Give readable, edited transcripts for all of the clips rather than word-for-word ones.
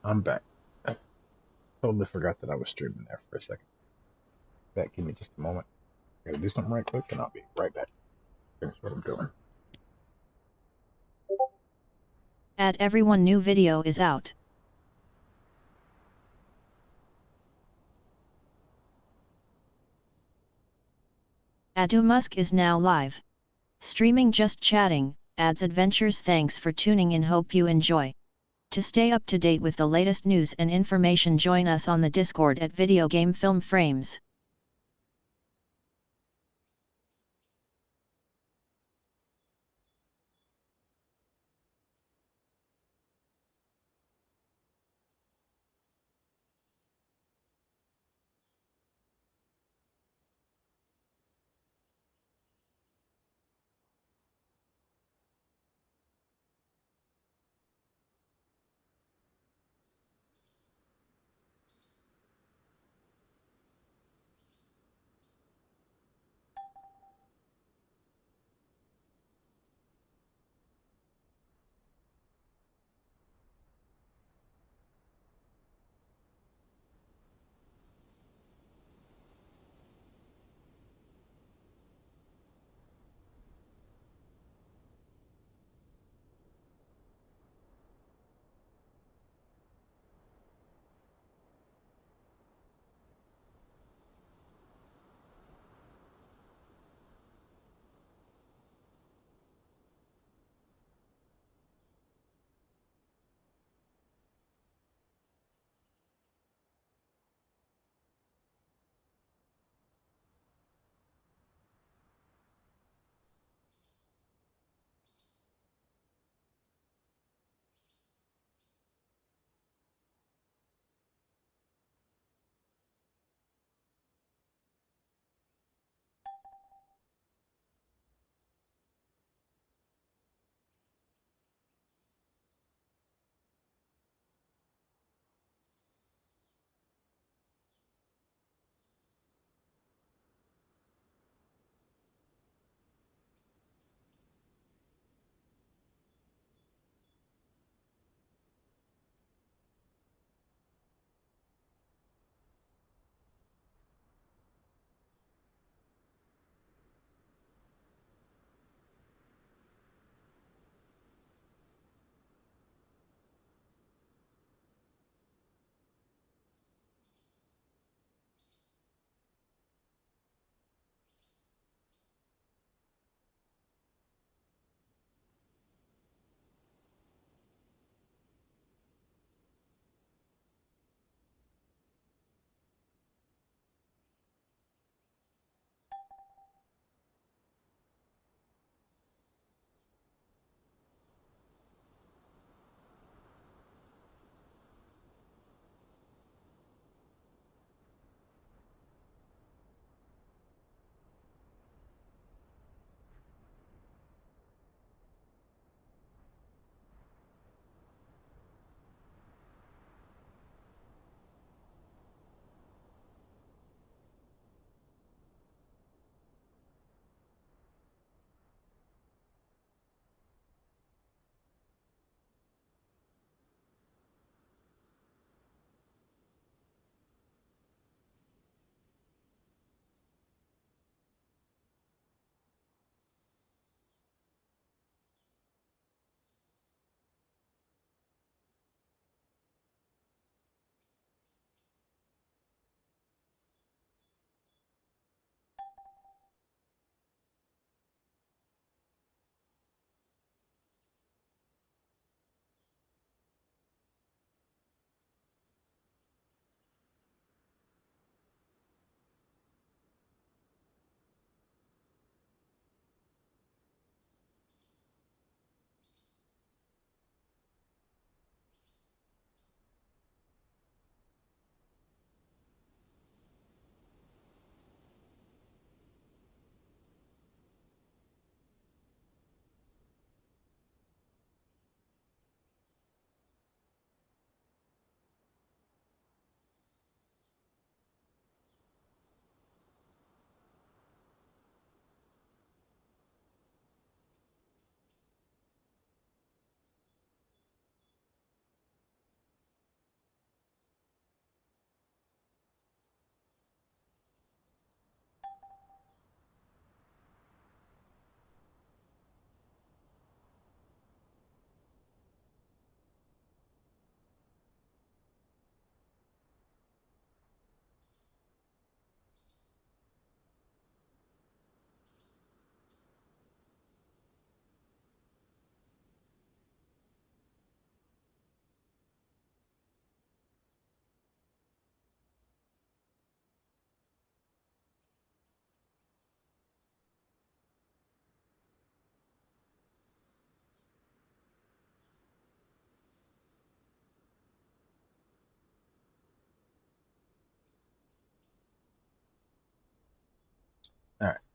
I'm back. I totally forgot that I was streaming there for a second. Back, give me just a moment. I gotta do something right quick and I'll be right back. Finish what I'm doing. At everyone, new video is out. Adu Musk is now live. Streaming just chatting, adds adventures. Thanks for tuning in, hope you enjoy. To stay up to date with the latest news and information, join us on the Discord at Video Game Film Frames.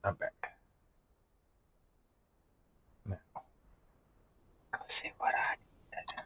I'm back. Now, let's see what I did.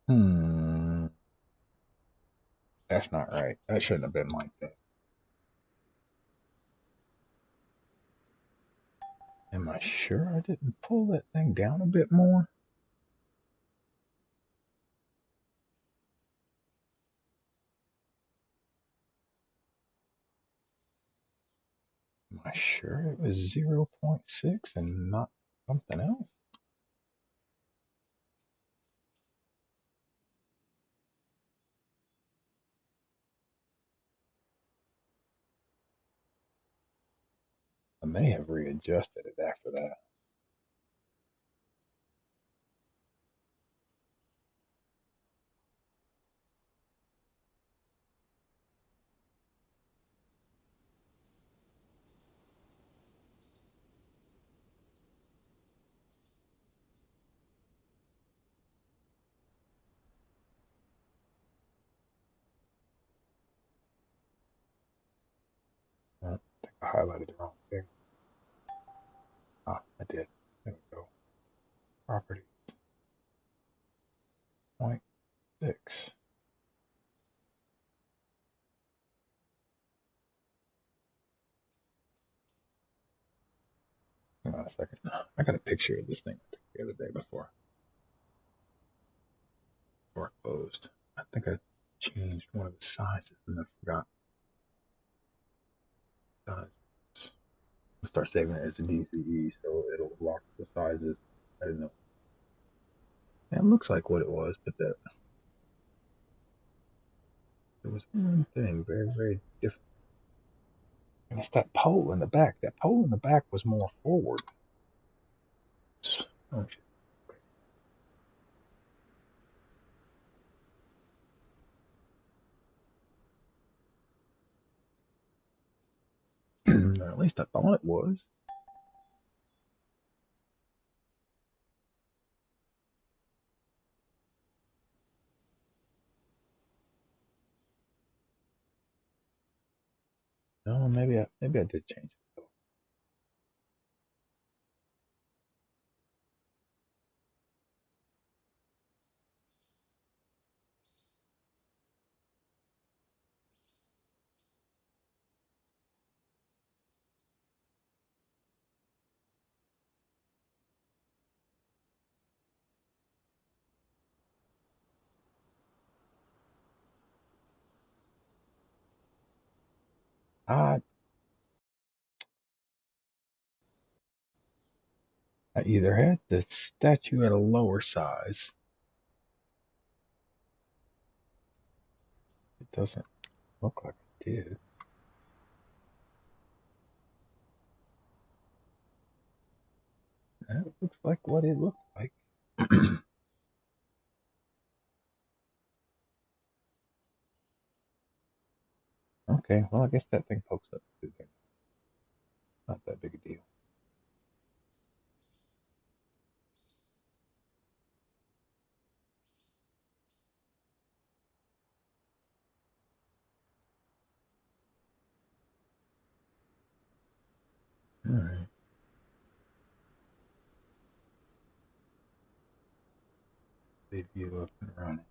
Hmm. That's not right. That shouldn't have been like that. Am I sure I didn't pull that thing down a bit more? Am I sure it was 0.6 and not something else? I may have readjusted it after that. I think I highlighted the wrong thing. Ah, I did. There we go. Property point 0.6. Hang on a second. I got a picture of this thing I took the other day before I closed. I think I changed one of the sizes and I forgot the size. I'll start saving it as a DCE so it'll lock the sizes. I didn't know. Yeah, it looks like what it was, but there was one thing very, very different. And it's that pole in the back. That pole in the back was more forward. Oh, shit. Or at least I thought it was. No, maybe I did change it. I I either had the statue at a lower size. It doesn't look like it did. That looks like what it looked like. Okay, well, I guess that thing pokes up too then. Not that big a deal. All right, leave you up and running.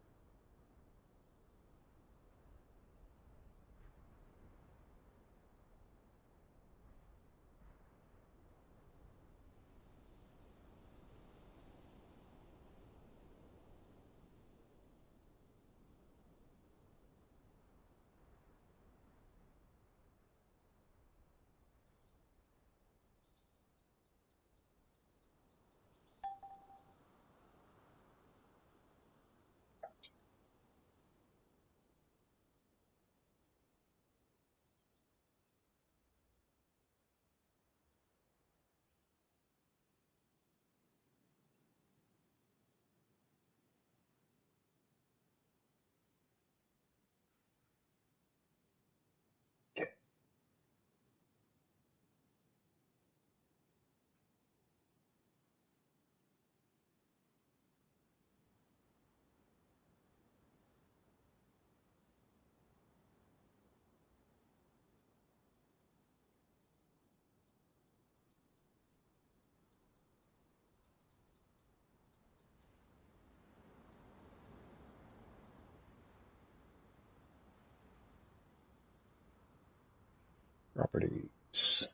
Properties.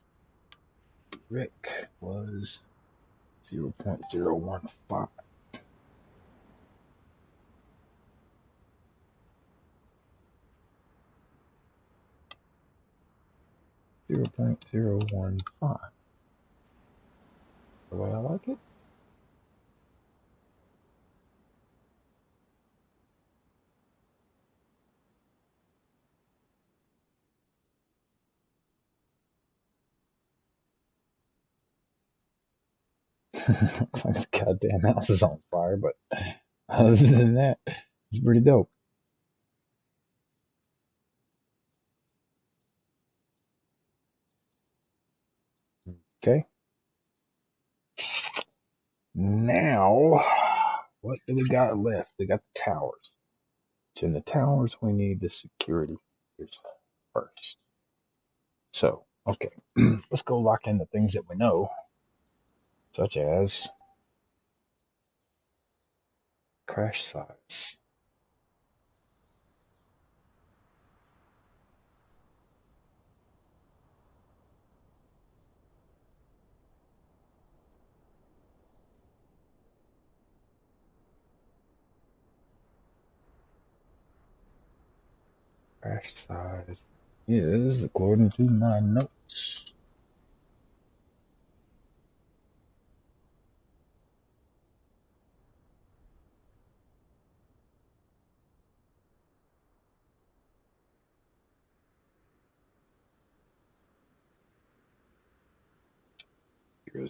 Rick was 0.015. 0.015. The way I like it. Looks like the goddamn house is on fire, but other than that, it's pretty dope. Okay. Now, what do we got left? We got the towers. So in the towers, we need the security features first. So, okay, let's go lock in the things that we know, such as crash size. Crash size is, according to my notes,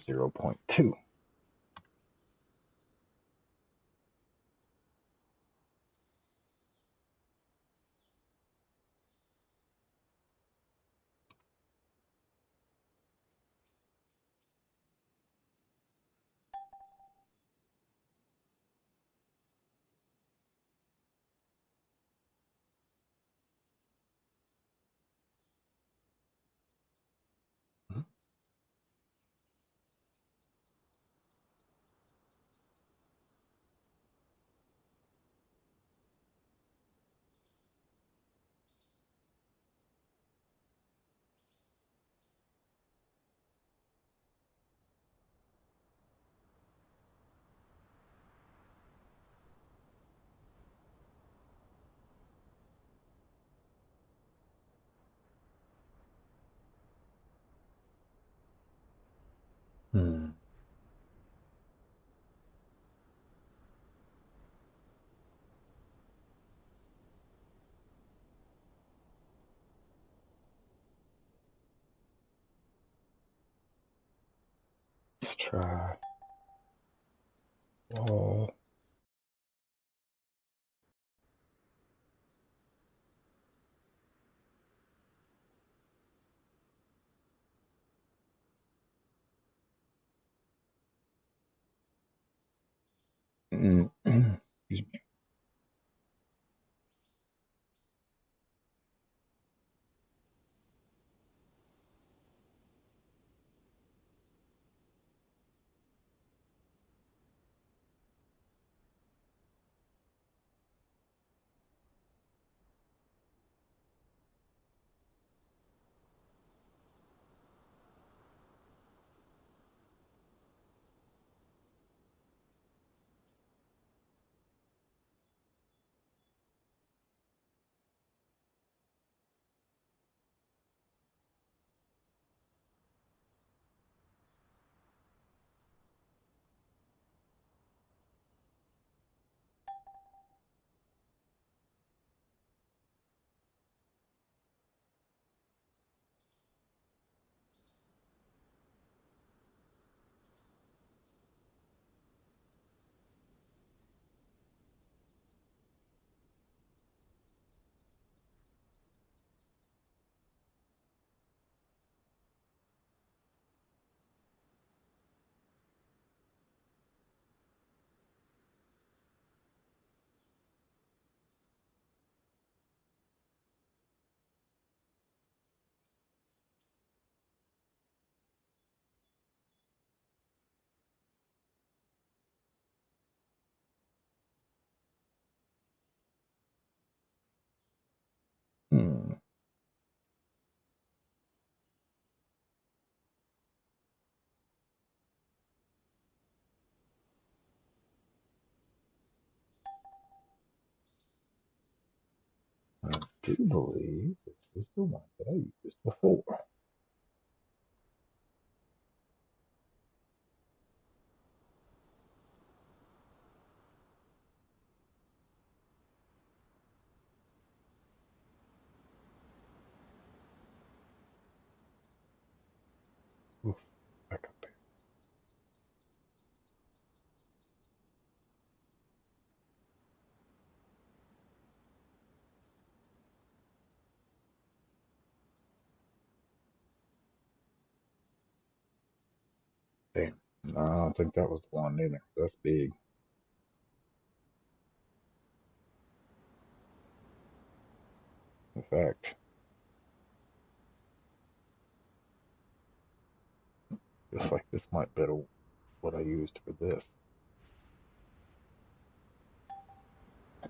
0.2. Hmm. Let's try wall. Excuse me. Hmm. do believe this is the one that I used before. Oof, back up there. Damn. No, I don't think that was the one either. That's big. In fact, just like this might be what I used for this.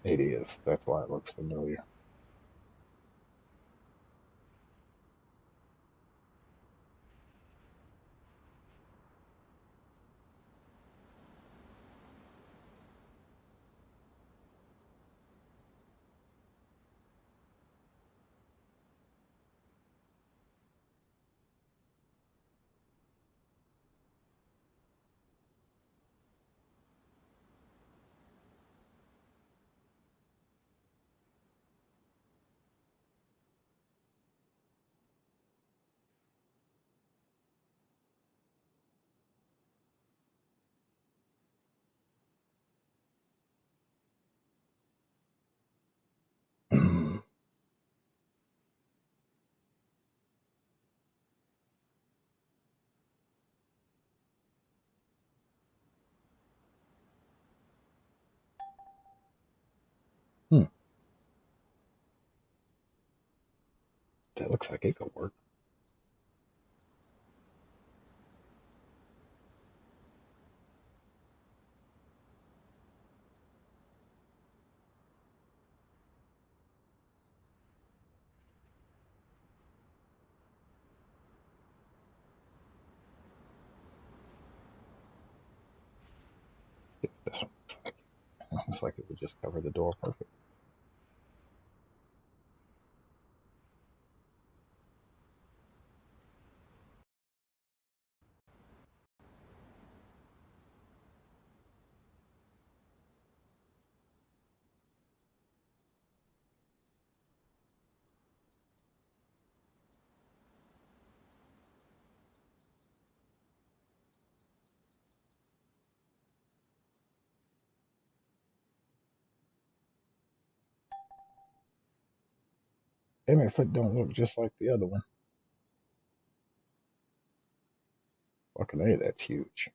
It is. That's why it looks familiar. Hmm. That looks like it could work. This one looks like it. Looks like it would just cover the door perfect. Damn, if it don't look just like the other one. Fucking A, that's huge.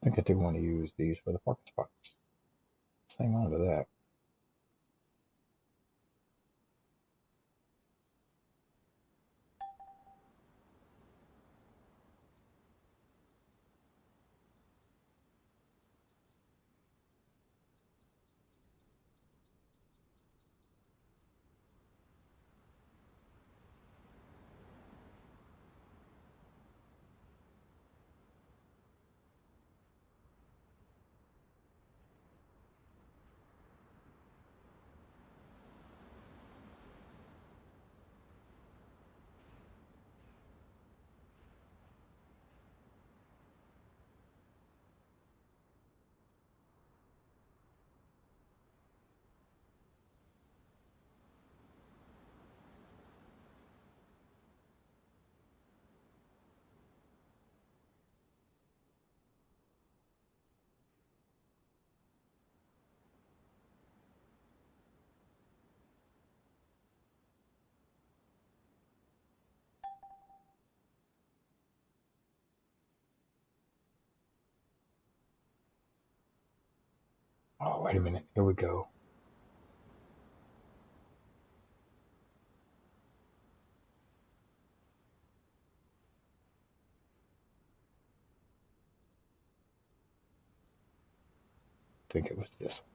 I think I do want to use these for the parking spots. Hang on to that. wait a minute. Here we go. I think it was this one.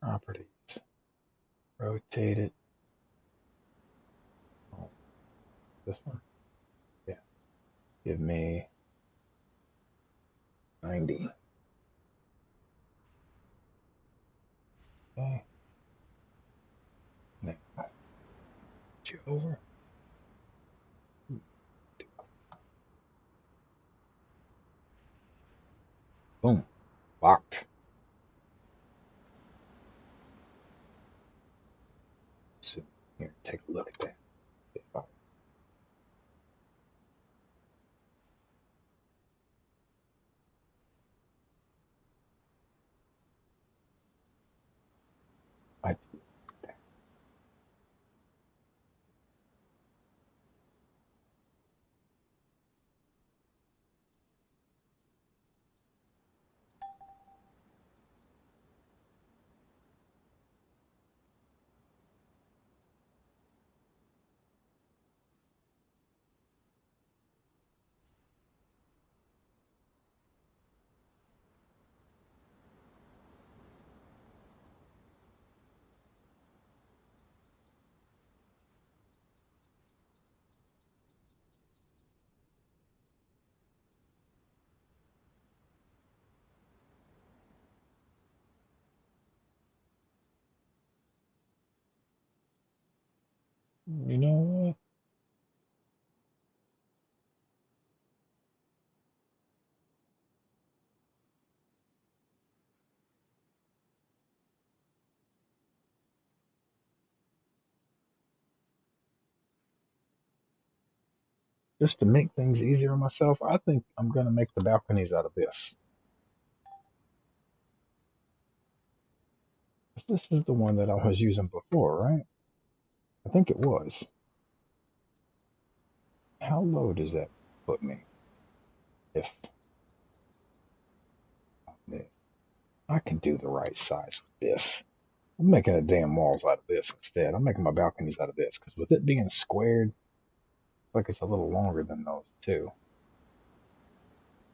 Properties. Rotate it. Oh, this one? Yeah. Give me 90. Okay. Now, put you over. Boom. Locked. So here, take a look at that. I do that. You know what? Just to make things easier on myself, I think I'm going to make the balconies out of this. This is the one that I was using before, right? I think it was. How low does that put me? If I can do the right size with this. I'm making the damn walls out of this instead. I'm making my balconies out of this because with it being squared, like it's a little longer than those too.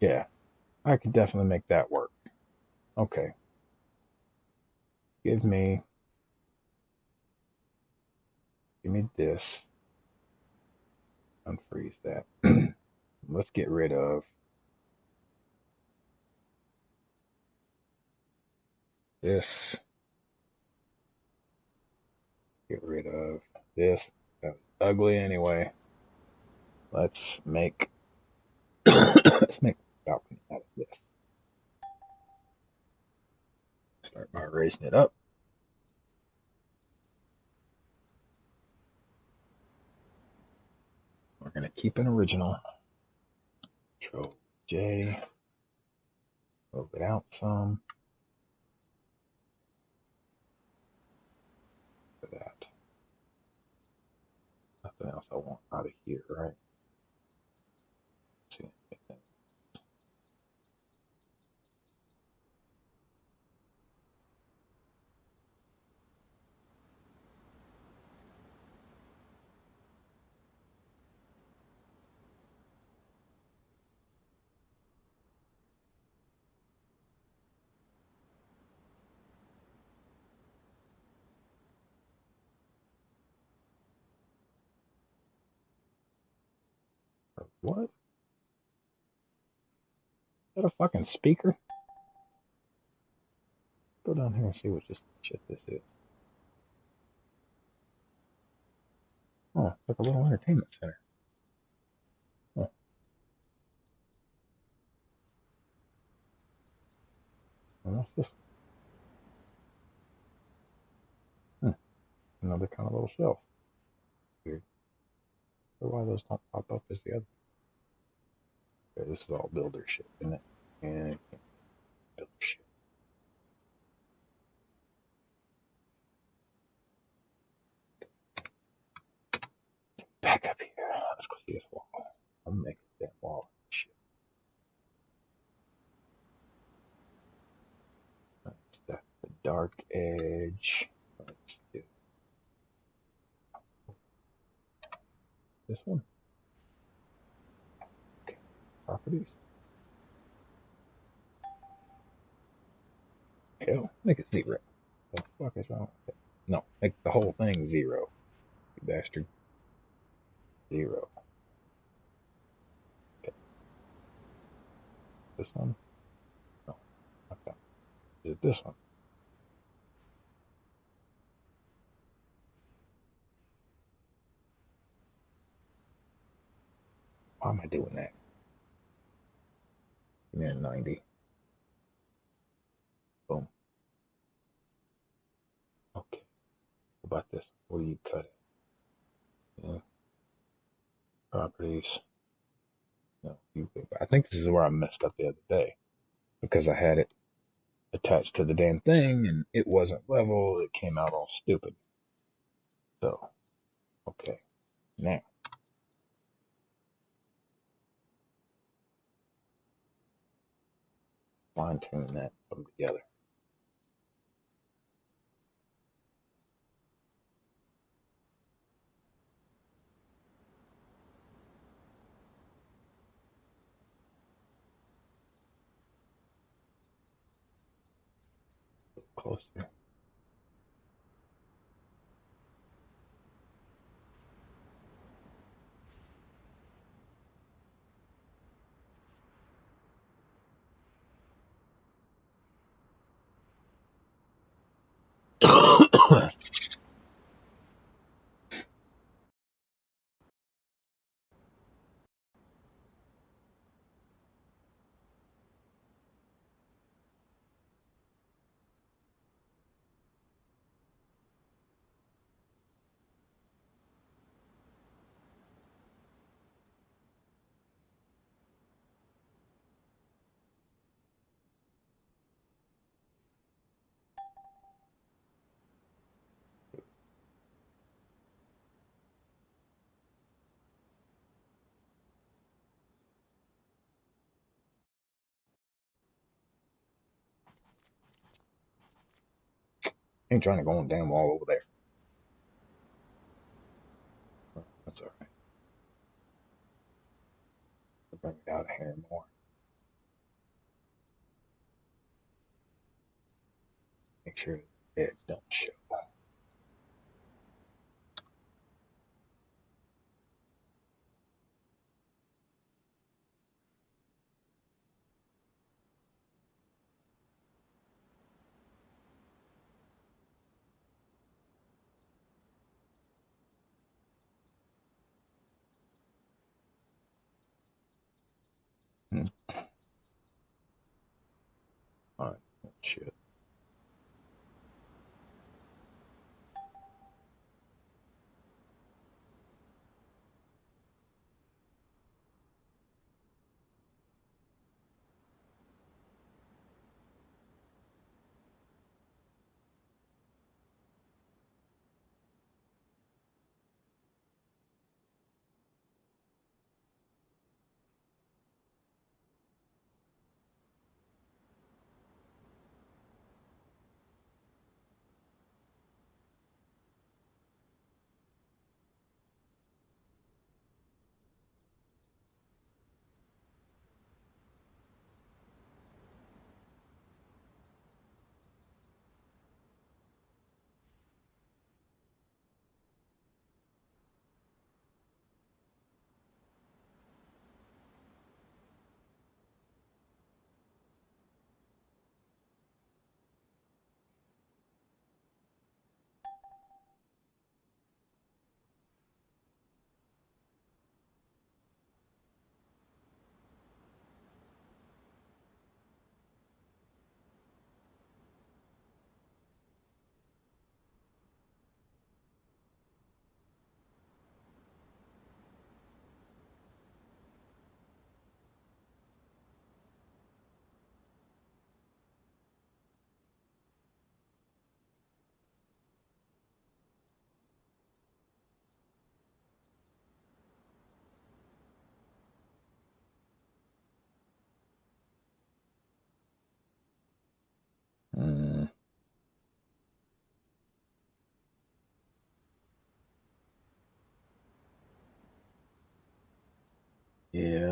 Yeah, I could definitely make that work. Okay, give me, give me this. Unfreeze that. Let's get rid of this. Get rid of this. That's ugly anyway. Let's make let's make a balcony out of this. Start by raising it up. We're gonna keep an original. Control J. Move it out some. For that. Nothing else I want out of here, right? Let's see. What? Is that a fucking speaker? Go down here and see what this shit this is. Oh, it's like a little entertainment center. Oh, and what's this? Another kind of little shelf. Weird. So why those don't pop up as the other? Okay, this is all builder shit, isn't it? And builder shit. Back up here. Let's go see this wall. I'm making that wall shit. That's the dark edge. Let's do this one. Okay. Properties. Hell, make it 0. The fuck is wrong with it? No, make the whole thing 0. You bastard. 0. Okay. This one. No. Okay. Is it this one? Why am I doing that? Give me a 90. Boom. Okay. What about this? What do you cut it? Yeah. Properties. No, you go back. I think this is where I messed up the other day because I had it attached to the damn thing and it wasn't level. It came out all stupid. So, okay. Now, fine tune that, put them together. Closer. Ain't trying to go on damn wall over there. That's alright. I'll bring it out here more. Make sure the edge don't show. Hmm. Alright, shit.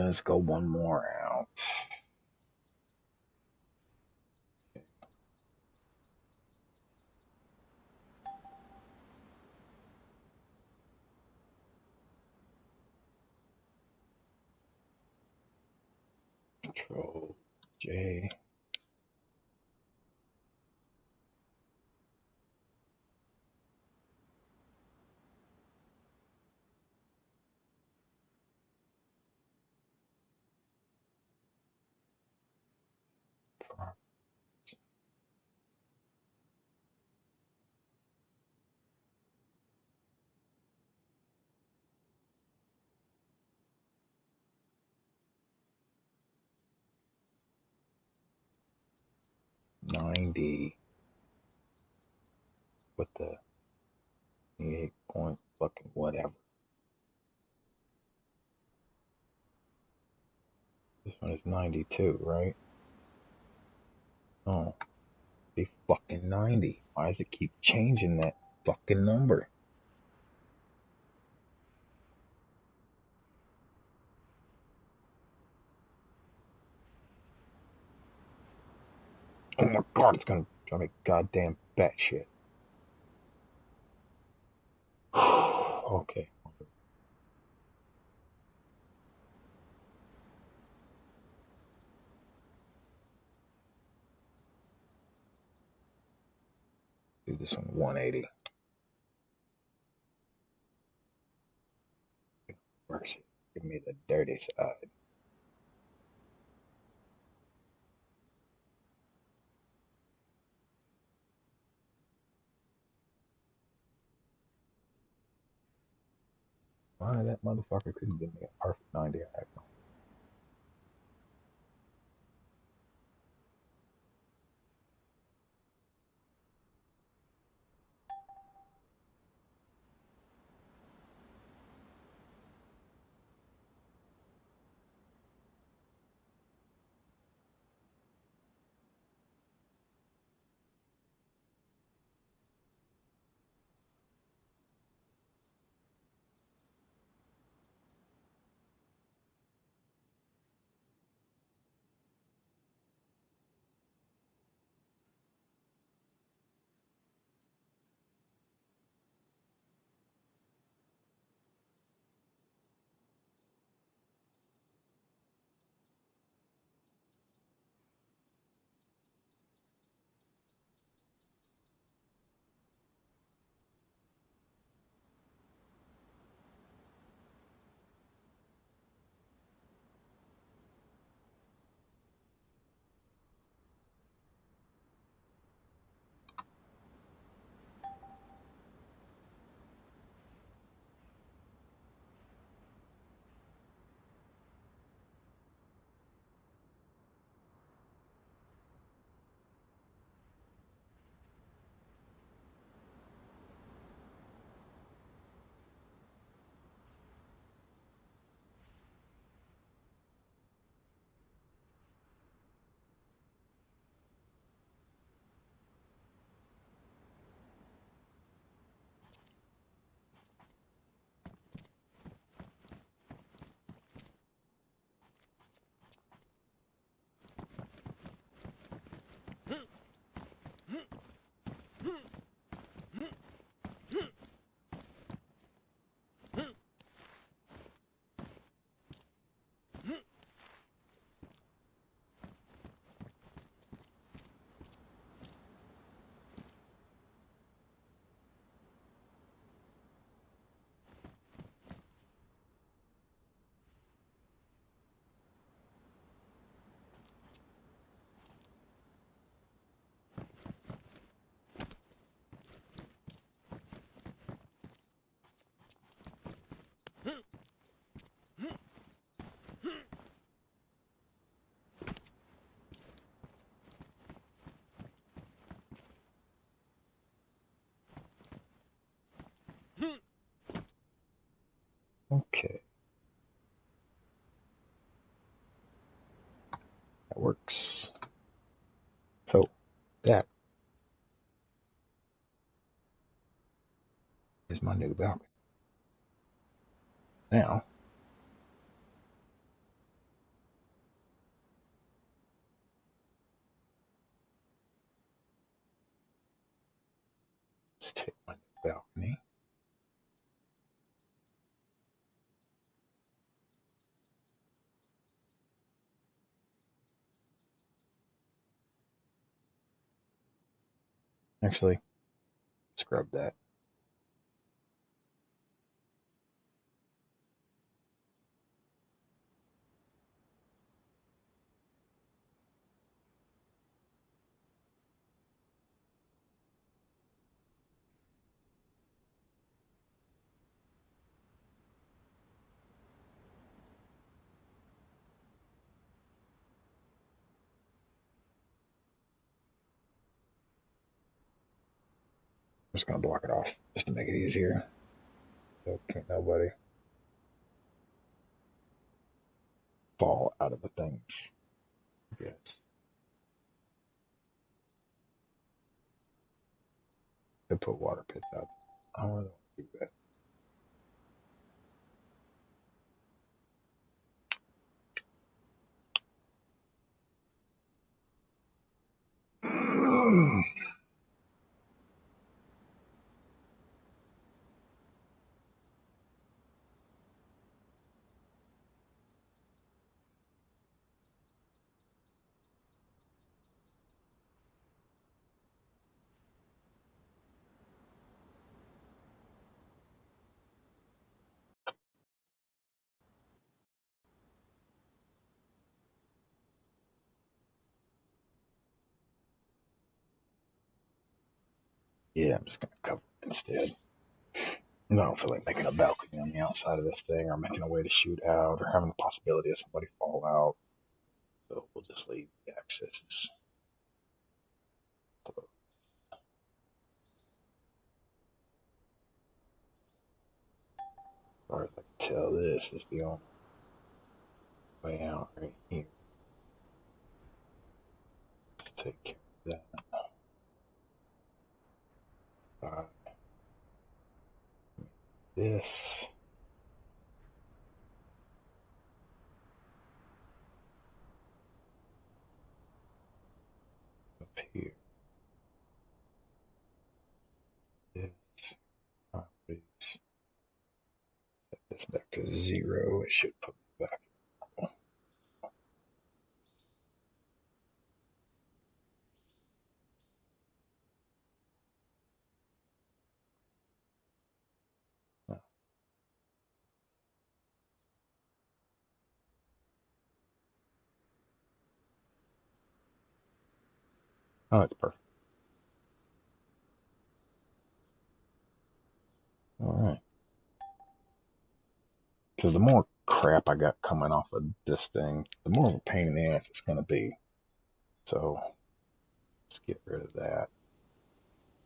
let's go one more out. Control J. $90 with the 28 point fucking whatever. This one is 92, right? Oh, be fucking 90. Why does it keep changing that fucking number? Oh my god, it's gonna drive me goddamn batshit. Okay. Do this one 180. Mercy. Give me the dirty side. Why that motherfucker couldn't give me a perfect 90? I have no. Okay. That works. So, that is my new balcony. Now, Actually, scrub that. I'm just gonna block it off just to make it easier. So can't nobody fall out of the things. Yes. Could put water pits out. I don't really want to do that. Yeah, I'm just gonna cover it instead. I don't feel like making a balcony on the outside of this thing, or making a way to shoot out, or having the possibility of somebody fall out. So we'll just leave the accesses closed. As far as I can tell, this is the only way out right here. Let's take care of that. This up here. This properties. Set this back to 0. It should put me back. Oh, it's perfect. All right. Because the more crap I got coming off of this thing, the more of a pain in the ass it's going to be. So let's get rid of that.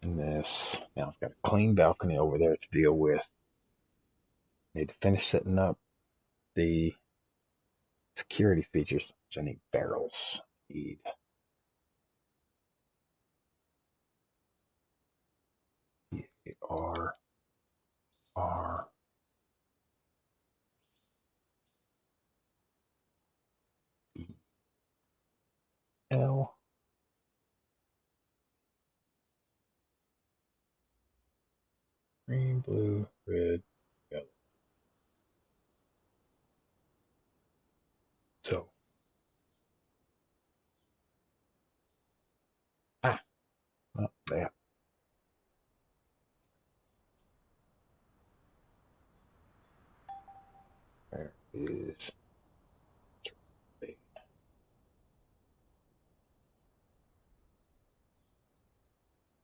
And this. Now I've got a clean balcony over there to deal with. Need to finish setting up the security features. Which I need barrels. Need R, R, E, L. Green, blue, red, yellow. So, not that. There is.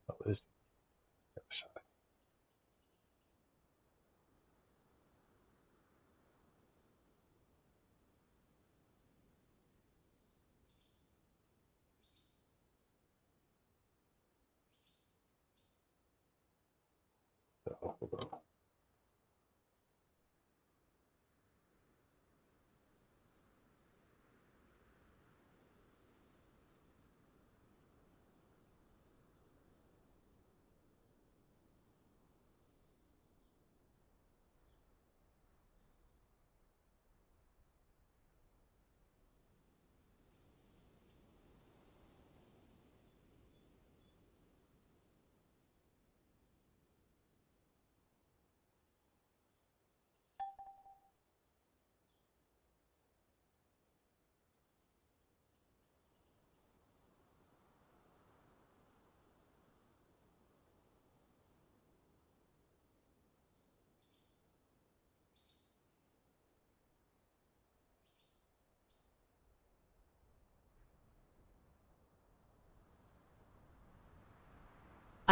What is the other side? So we'll go.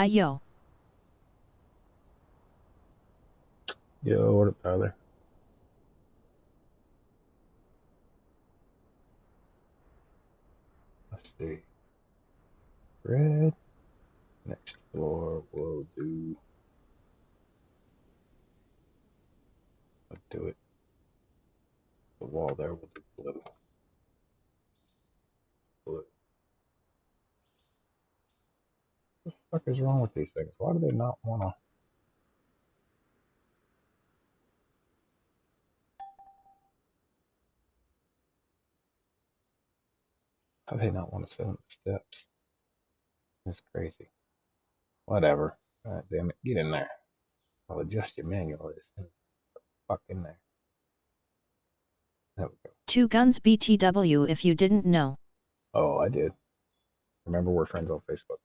Yo. Yo, what up, Tyler? Let's see. Red. Next floor will do. Let's do it. The wall there will do blue. Blue. What the fuck is wrong with these things? Why do they not want to? How do they not want to sit on the steps? It's crazy. Whatever. God damn it. Get in there. I'll adjust your manual. It's fuck in there. There we go. Two Guns BTW if you didn't know. Oh, I did. Remember, we're friends on Facebook.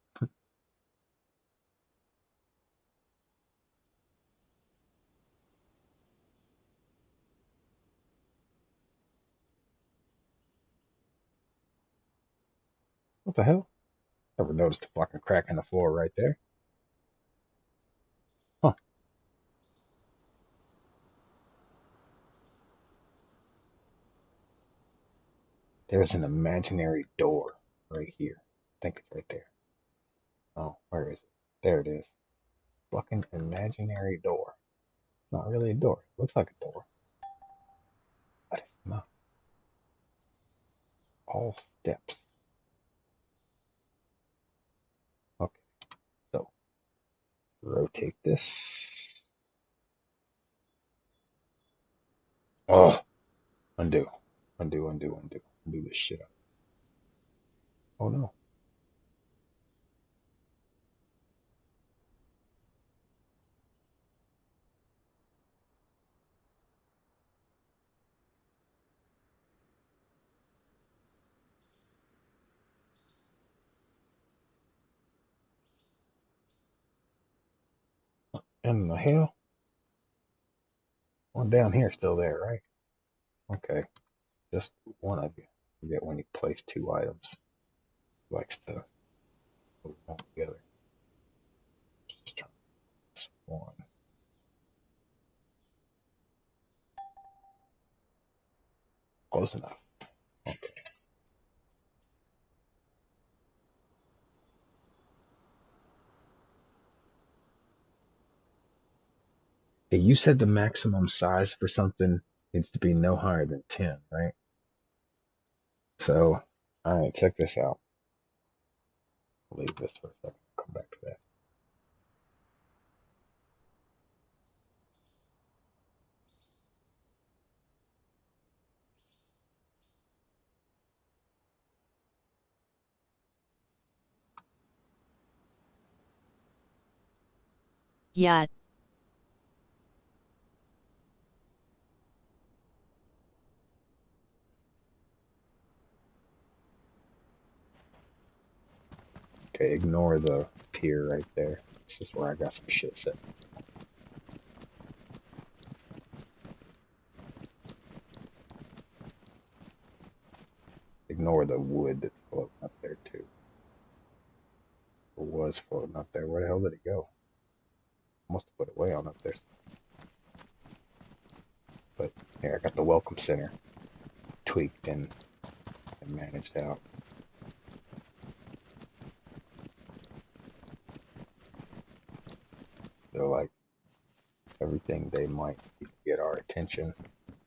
What the hell? Never noticed a fucking crack in the floor right there. Huh. There's an imaginary door right here. I think it's right there. Oh, where is it? There it is. Fucking imaginary door. Not really a door. It looks like a door. But it's not. All steps. Okay. So, rotate this. Oh, undo. Undo, undo, undo. Undo this shit up. Oh no. In the hell? One down here still there, right? Okay. Just one of you. Forget when you place two items. Likes to move them together. Just try this one. Close enough. Okay. Hey, you said the maximum size for something needs to be no higher than 10, right? So, alright, check this out. I'll leave this for a second. Come back to that. Yeah. Okay, ignore the pier right there. This is where I got some shit set. Ignore the wood that's floating up there too. It was floating up there. Where the hell did it go? Must have put it way on up there. But here, I got the welcome center tweaked and managed out. So like everything they might get our attention.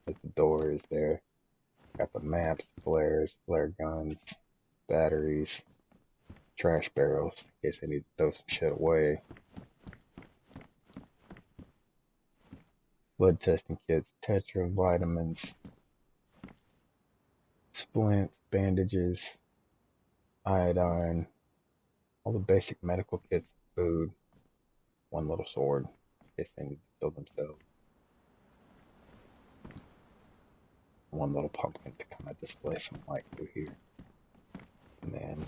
Like the door is there. Got the maps, flares, flare guns, batteries, trash barrels in case I need to throw some shit away. Blood testing kits, tetra, vitamins, splints, bandages, iodine, all the basic medical kits, food, one little sword in case they need to heal themselves, one little pumpkin to kind of display some light through here. And then,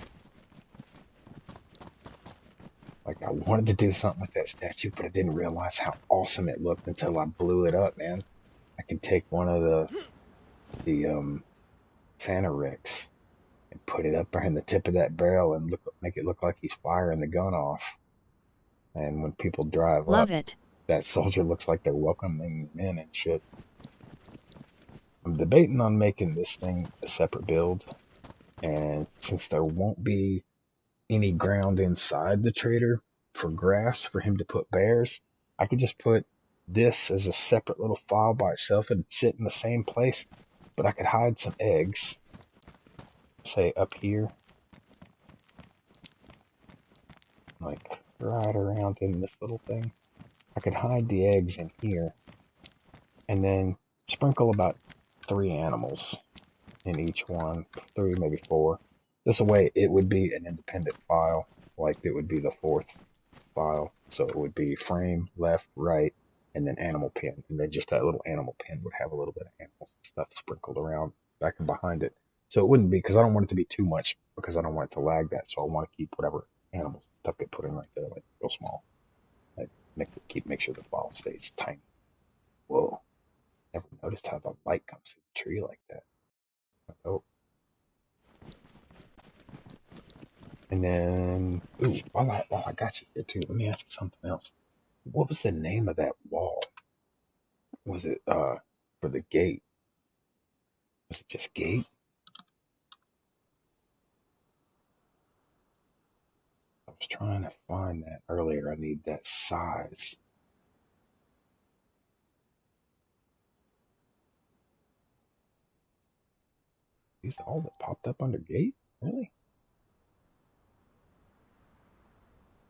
like, I wanted to do something with that statue, but I didn't realize how awesome it looked until I blew it up, man. I can take one of the Santa Ricks and put it up behind the tip of that barrel and make it look like he's firing the gun off. And when people drive up, Love it. that soldier looks like they're welcoming them in and shit. I'm debating on making this thing a separate build, and since there won't be any ground inside the trader for grass for him to put bears, I could just put this as a separate little file by itself and sit in the same place, but I could hide some eggs, say up here, like right around in this little thing. I could hide the eggs in here and then sprinkle about 3 animals in each one, 3, maybe 4. This way it would be an independent file, like it would be the fourth file. So it would be frame, left, right, and then animal pin. And then just that little animal pin would have a little bit of animal stuff sprinkled around back and behind it. So it wouldn't be, because I don't want it to be too much, because I don't want it to lag that. So I want to keep whatever animal stuff get put in right there, like real small. Like make sure the file stays tiny. Whoa. Never noticed how the light comes through the tree like that. Oh, and then, ooh, while I got you here too, let me ask you something else. What was the name of that wall? Was it for the gate? Was it just gate? I was trying to find that earlier. I need that size. These are all that popped up under gate? Really?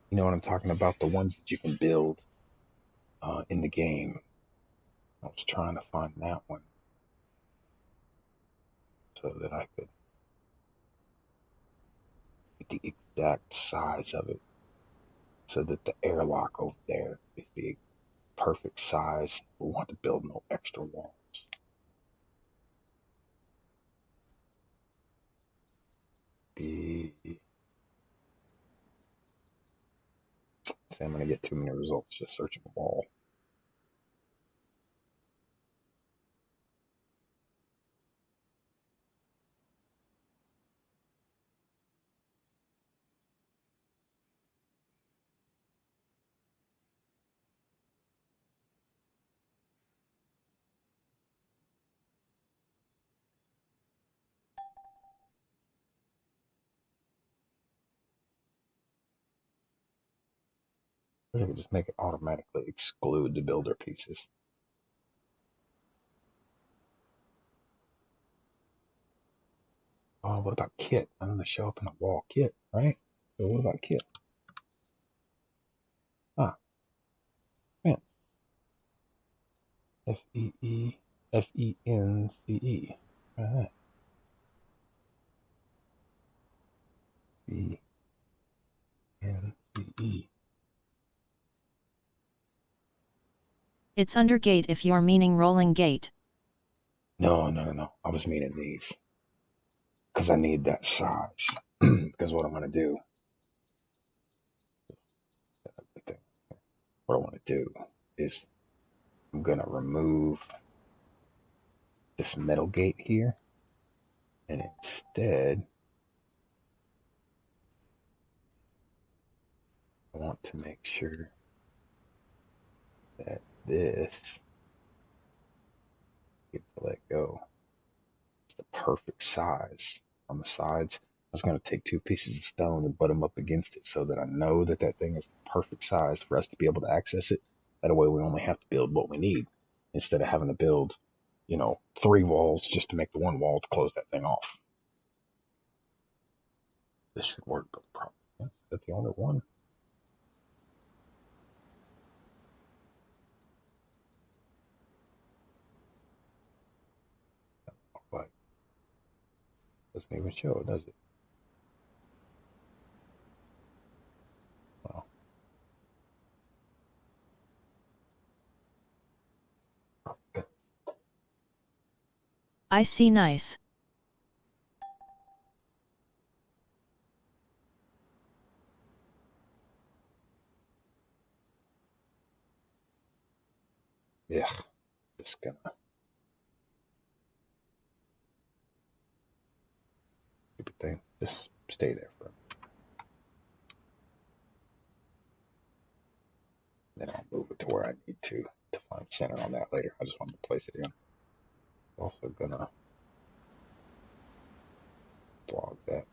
You know what I'm talking about? The ones that you can build in the game. I was trying to find that one so that I could get the exact size of it, so that the airlock over there is the perfect size. We want to build no extra walls. Be See, I'm gonna get too many results just searching the wall. I could just make it automatically exclude the builder pieces. Oh, what about kit? I'm gonna show up in a wall kit, right? So what about kit? Ah, man. Fence. Right. Fence. It's under gate if you're meaning rolling gate. No. I was meaning these. Because I need that size. Because what I'm gonna do, what I want to do is I'm gonna remove this metal gate here, and instead I want to make sure that this, get to let go, is the perfect size on the sides. I was going to take 2 pieces of stone and butt them up against it so that I know that that thing is the perfect size for us to be able to access it. That way we only have to build what we need instead of having to build, 3 walls just to make the one wall to close that thing off. This should work, but probably that's the only one. But it doesn't even show, does it? Well, okay. I see, nice. Yeah, just gonna keep it thing. Just stay there for a minute. move it to where I need to find center on that later. I just wanted to place it in. Also gonna log that.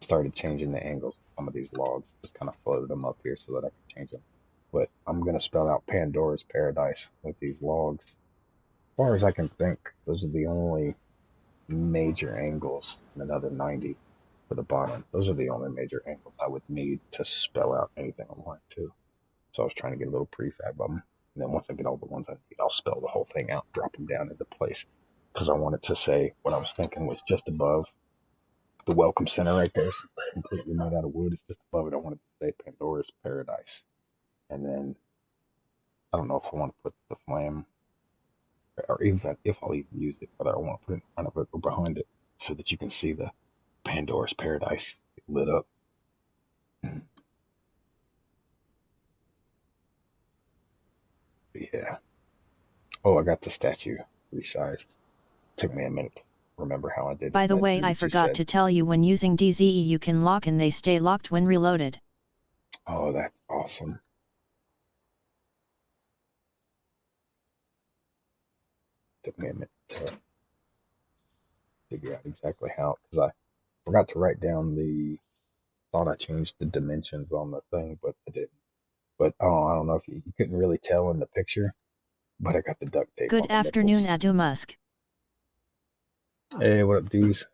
Started changing the angles of some of these logs. Just kind of floated them up here so that I could change them. But I'm gonna spell out Pandora's Paradise with these logs. As far as I can think, those are the only major angles, and another 90 for the bottom. Those are the only major angles I would need to spell out anything I want to. So I was trying to get a little prefab of them. And then once I get all the ones I need, I'll spell the whole thing out, drop them down into place. Because I wanted to say what I was thinking was just above the welcome center right there. It's completely made out of wood. It's just above it. I wanted to say Pandora's Paradise. And then I don't know if I want to put the flame, or even if I'll even use it, whether I want to put it in front of it or behind it so that you can see the Pandora's Paradise lit up. But yeah. Oh, I got the statue resized. Took me a minute to remember how I did it. By the way, I forgot to tell you, when using DZE you can lock and they stay locked when reloaded. Oh, that's awesome. Took me a minute to figure out exactly how, because I forgot to write down thought I changed the dimensions on the thing, but I didn't. But oh, I don't know if you couldn't really tell in the picture, but I got the duct tape Good on the afternoon, nipples. Adu Musk. Hey, what up, dudes?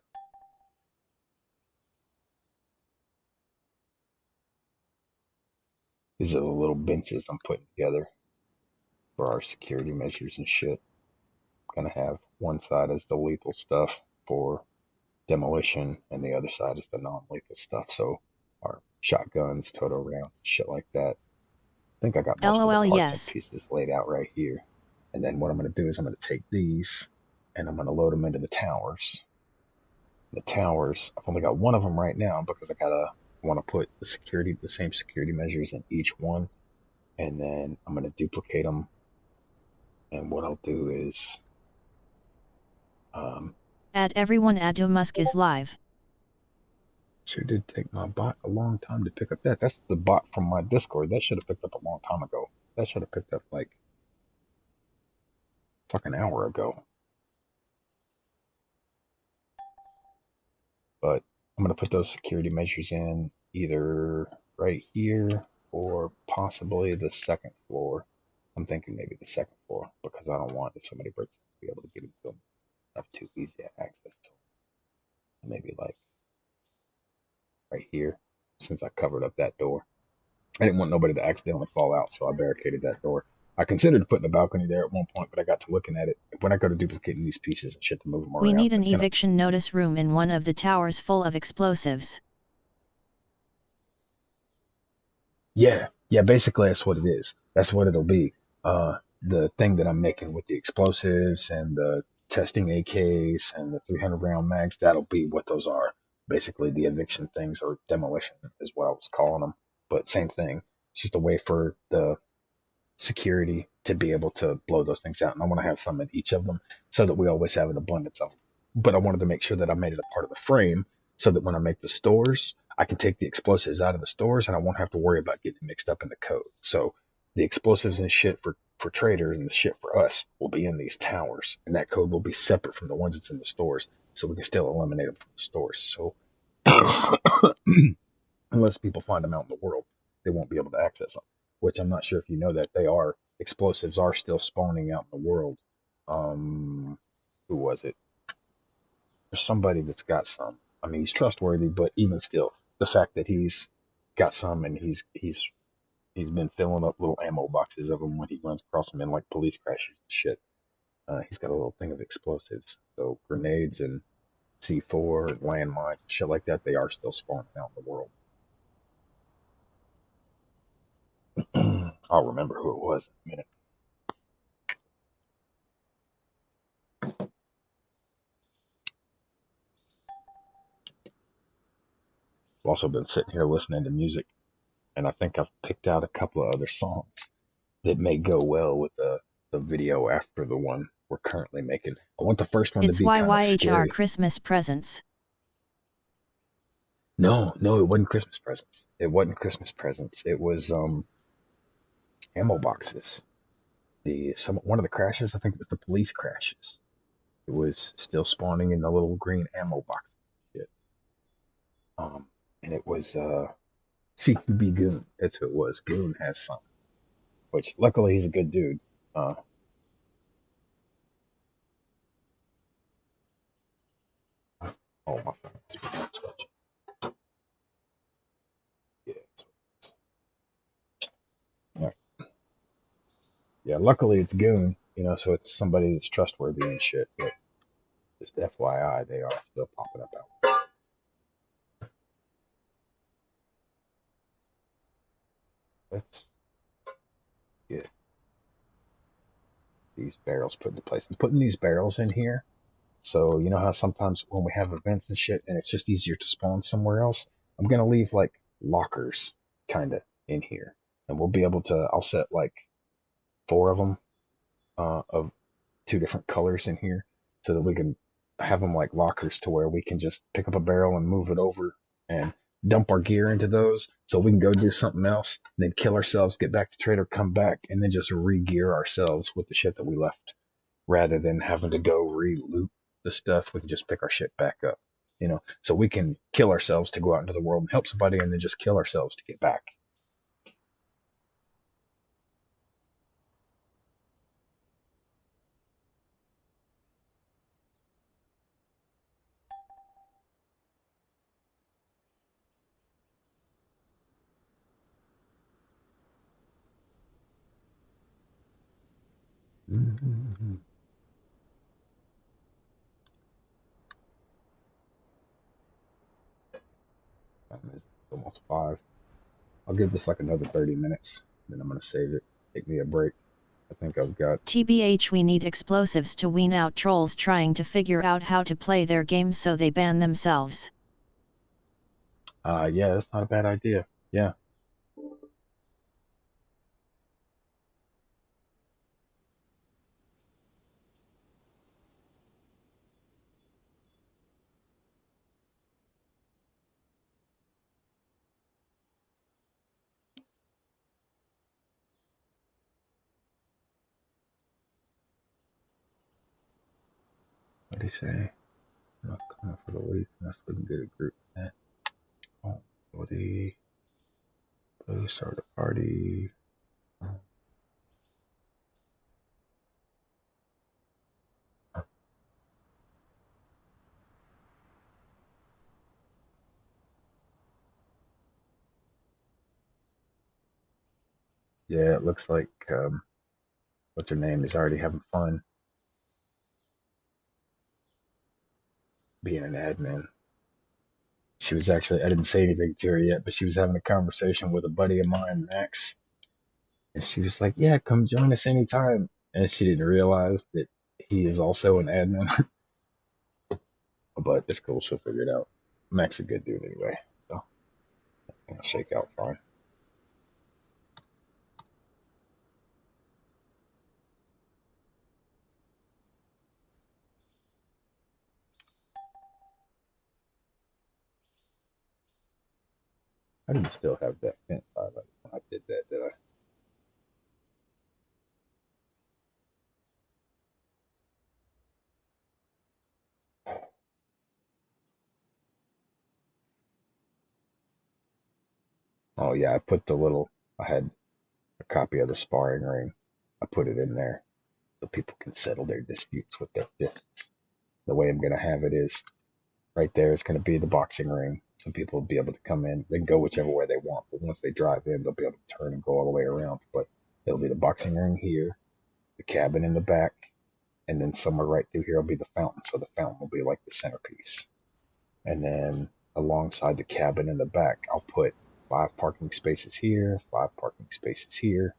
These are the little benches I'm putting together for our security measures and shit. Gonna have one side as the lethal stuff for demolition, and the other side is the non-lethal stuff. So our shotguns, Toto rounds, shit like that. I think I got most of the LOL, parts and yes. pieces laid out right here. And then what I'm going to do is I'm going to take these and I'm going to load them into the towers. The towers, I've only got one of them right now because I want to put the same security measures in each one. And then I'm going to duplicate them. And what I'll do is, Add everyone, Adu Musk is live. sure did take my bot a long time to pick up that. That's the bot from my Discord. That should have picked up a long time ago. That should have picked up like fucking hour ago. But I'm going to put those security measures in either right here or possibly the second floor. I'm thinking maybe the second floor because I don't want, if somebody breaks in, to be able to get into them. Have too easy access to them. Maybe like right here, since I covered up that door. I didn't want nobody to accidentally fall out, so I barricaded that door. I considered putting a balcony there at one point, but I got to looking at it. When I go to duplicating these pieces and shit to move them We around, need an eviction notice room in one of the towers full of explosives. Yeah, basically that's what it is. That's what it'll be. The thing that I'm making with the explosives and the testing AKs and the 300 round mags, that'll be what those are. Basically, the eviction things or demolition is what I was calling them. But same thing. It's just a way for the security to be able to blow those things out. And I want to have some in each of them so that we always have an abundance of them. But I wanted to make sure that I made it a part of the frame so that when I make the stores, I can take the explosives out of the stores and I won't have to worry about getting mixed up in the code. So the explosives and shit for traders and the shit for us will be in these towers. And that code will be separate from the ones that's in the stores. So we can still eliminate them from the stores. So unless people find them out in the world, they won't be able to access them. Which I'm not sure if you know that explosives are still spawning out in the world. Who was it? There's somebody that's got some. I mean, he's trustworthy, but even still, the fact that he's got some and he's been filling up little ammo boxes of them when he runs across them in like police crashes and shit. He's got a little thing of explosives, so grenades and C4 and landmines and shit like that. They are still spawning out in the world. I'll remember who it was in a minute. I've also been sitting here listening to music, and I think I've picked out a couple of other songs that may go well with the video after the one we're currently making. I want the first one to It's be kind of YYHR scary. Christmas presents. No, it wasn't Christmas presents. It wasn't Christmas presents. It was ammo boxes. One of the crashes, I think it was the police crashes. It was still spawning in the little green ammo box. Shit. And it was CQB Goon. That's who it was. Goon has some, which luckily he's a good dude. Uh, oh my phone's switch. Yeah, yeah, yeah. Luckily it's Goon, so it's somebody that's trustworthy and shit. But just FYI, they are still popping up out. Let's get these barrels put into place. I'm putting these barrels in here. So you know how sometimes when we have events and shit, and it's just easier to spawn somewhere else, I'm gonna leave like lockers kind of in here, and we'll be able to. I'll set like four of them of two different colors in here, so that we can have them like lockers to where we can just pick up a barrel and move it over and dump our gear into those, so we can go do something else, then kill ourselves, get back to trader, come back, and then just re-gear ourselves with the shit that we left rather than having to go re-loot the stuff. We can just pick our shit back up, so we can kill ourselves to go out into the world and help somebody, and then just kill ourselves to get back. Mm-hmm. It's almost 5. I'll give this like another 30 minutes, then I'm going to save it, take me a break. I think I've got... TBH, we need explosives to wean out trolls trying to figure out how to play their game so they ban themselves. Yeah, that's not a bad idea. Yeah. What did he say? I'm not coming for the week unless we can get a group net. Oh, buddy. Please start a party. Yeah, it looks like, what's her name is already having fun being an admin. She was actually, I didn't say anything to her yet, but she was having a conversation with a buddy of mine, Max. And she was like, yeah, come join us anytime. And she didn't realize that he is also an admin. But it's cool, she'll figure it out. Max is a good dude anyway, so it'll shake out fine. I didn't still have that fence highlighted when I did that, did I? Oh yeah, I had a copy of the sparring ring. I put it in there so people can settle their disputes with their fists. The way I'm going to have it is right there is going to be the boxing ring. So people will be able to come in. They can go whichever way they want. But once they drive in, they'll be able to turn and go all the way around. But it'll be the boxing ring here, the cabin in the back, and then somewhere right through here will be the fountain. So the fountain will be like the centerpiece. And then alongside the cabin in the back, I'll put 5 parking spaces here, 5 parking spaces here,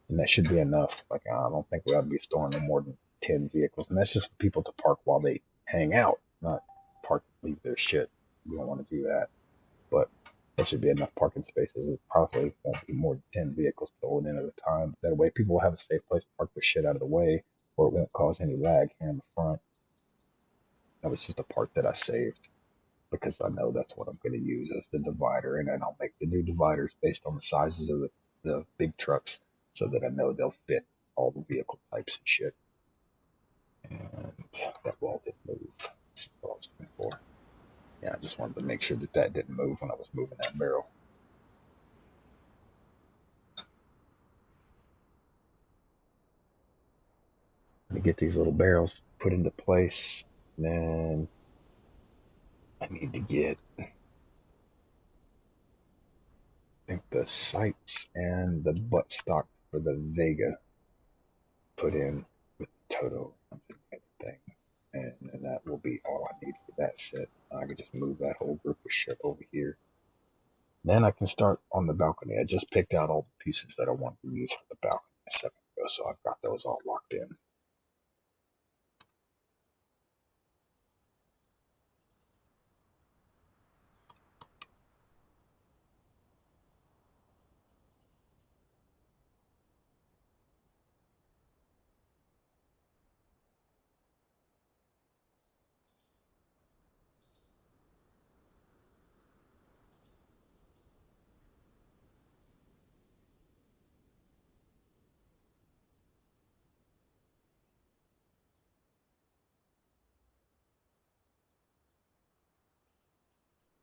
and that should be enough. Like, I don't think we ought to be storing no more than 10 vehicles, and that's just for people to park while they hang out, not park, leave their shit. We don't want to do that, but that should be enough parking spaces. It probably won't be more than 10 vehicles going in at a time. That way people will have a safe place to park their shit out of the way, or it won't cause any lag here in the front. That was just a part that I saved because I know that's what I'm going to use as the divider, and then I'll make the new dividers based on the sizes of the big trucks. so that I know they'll fit all the vehicle types and shit. And that wall didn't move. That's what I was looking for. Yeah, I just wanted to make sure that that didn't move when I was moving that barrel. Let me get these little barrels put into place. Then I need to get, I think, the sights and the buttstock for the Vega put in with the Toto and everything. And then that will be all I need for that set. I can just move that whole group of shit over here. Then I can start on the balcony. I just picked out all the pieces that I want to use for the balcony a second ago, so I've got those all locked in.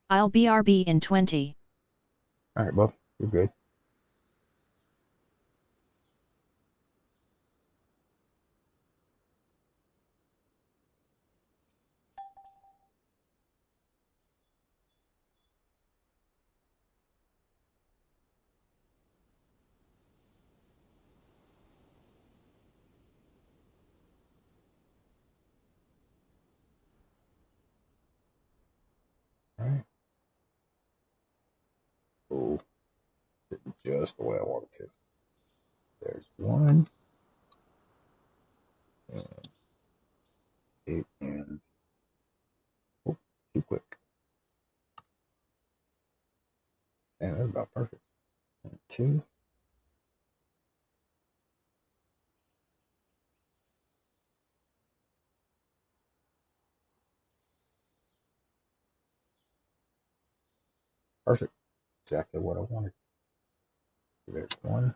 I'll BRB in 20. All right, Bob, you're good. All right. Oh, did just the way I wanted to. There's one, and eight, and oh, too quick. And that's about perfect. And two, perfect. Exactly what I wanted. There's one.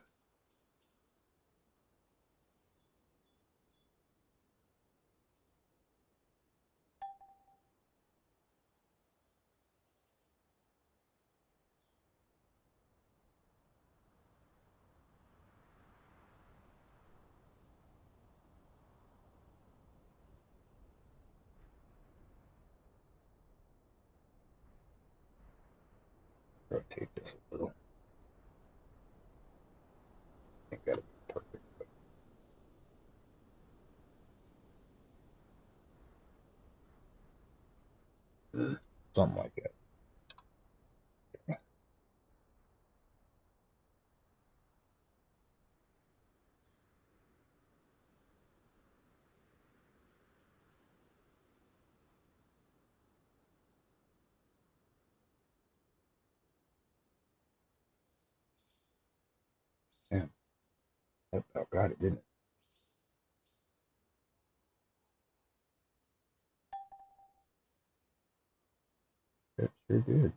Rotate this a little. I think that'll be perfect. Something like that. Yeah, that about got it, didn't it? It sure did.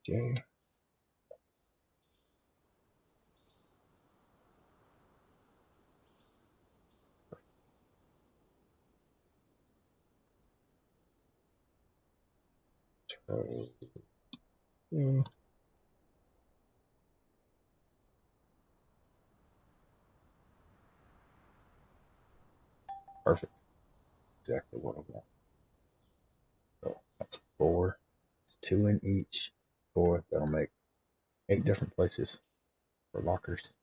J. Yeah, perfect. Exactly what I want. So that's 4. It's 2 in each. 4. That'll make 8 different places for lockers.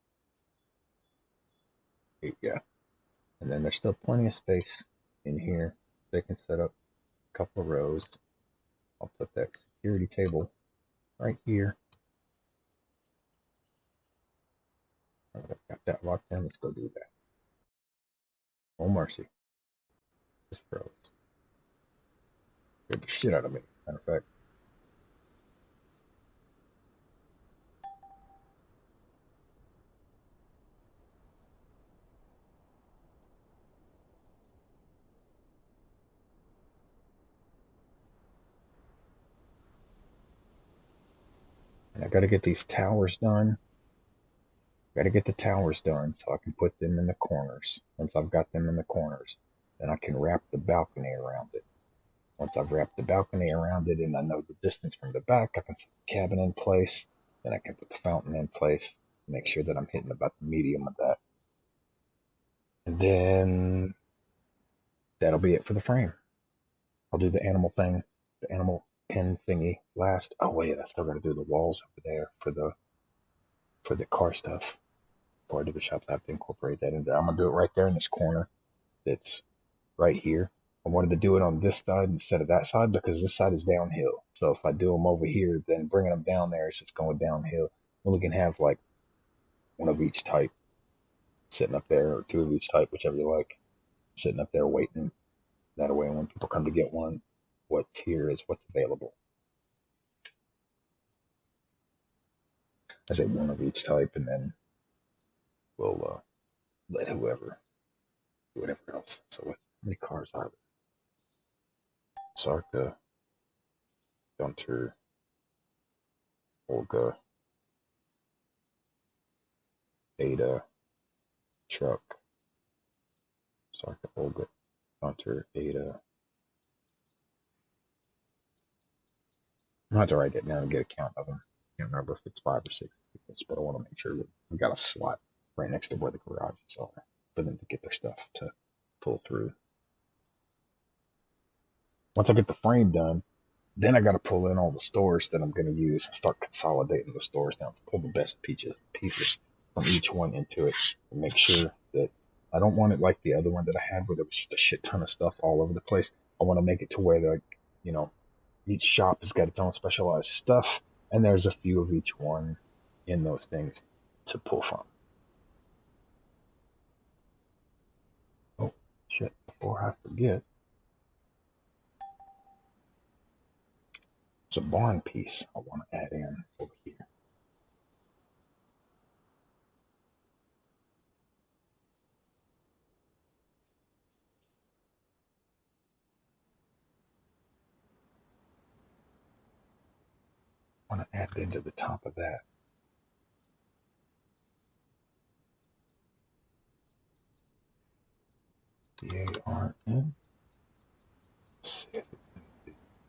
8, yeah. And then there's still plenty of space in here. They can set up a couple of rows. I'll put that security table right here. I've got that locked in. Let's go do that. Oh mercy. Just froze. Scared the shit out of me. Matter of fact. And I gotta get these towers done. Gotta get the towers done so I can put them in the corners. Once I've got them in the corners, then I can wrap the balcony around it. Once I've wrapped the balcony around it and I know the distance from the back, I can put the cabin in place. Then I can put the fountain in place. Make sure that I'm hitting about the medium of that. And then that'll be it for the frame. I'll do the animal thing, the animal pin thingy last. Oh wait, I still gotta do the walls over there for the car stuff. Before I do the shops, I have to incorporate that in there. I'm gonna do it right there in this corner. That's right here. I wanted to do it on this side instead of that side because this side is downhill. So if I do them over here, then bringing them down there, it's just going downhill. And we can have like one of each type sitting up there, or 2 of each type, whichever you like, sitting up there waiting. That way, when people come to get one, what tier is what's available. I say one of each type, and then we'll let whoever do whatever else. So, how many cars are there? Sarka, Gunter, Olga, Ada, Truck, Sarka, Olga, Gunter, Ada. I'm gonna have to write that down and get a count of them. I can't remember if it's 5 or 6, but I want to make sure that we got a slot right next to where the garage is for them to get their stuff to pull through. Once I get the frame done, then I got to pull in all the stores that I'm going to use and start consolidating the stores down to pull the best pieces from each one into it and make sure that I don't want it like the other one that I had where there was just a shit ton of stuff all over the place. I want to make it to where each shop has got its own specialized stuff and there's a few of each one in those things to pull from. Oh shit! Before I forget, there's a barn piece I want to add in over here. I want to add into the top of that. DARN. There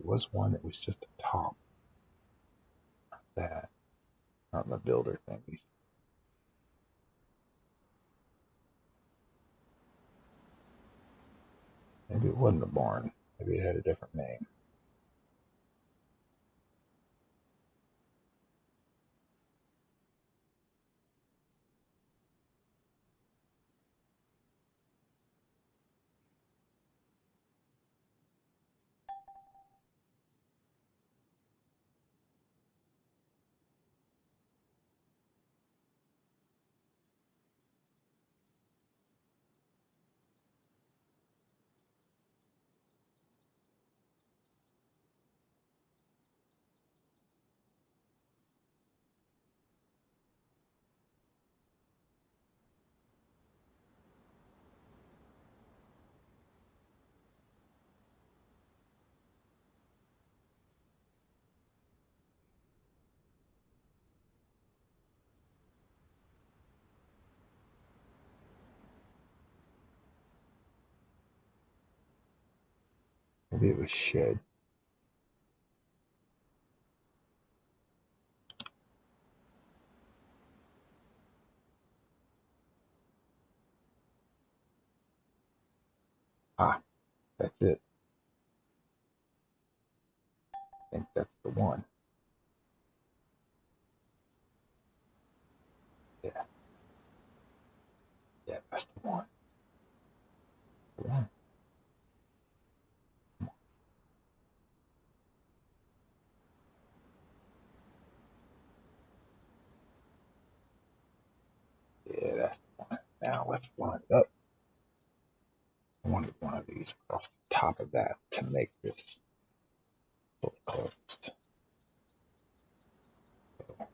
was one that was just the top of that, not the builder thingies. Maybe it wasn't a barn. Maybe it had a different name. Maybe it was shed. Ah, that's it. I think that's the one. Yeah, yeah, that's the one. The one. Yeah, that's the one. Now let's line it up. I wanted one of these across the top of that to make this fully closed. So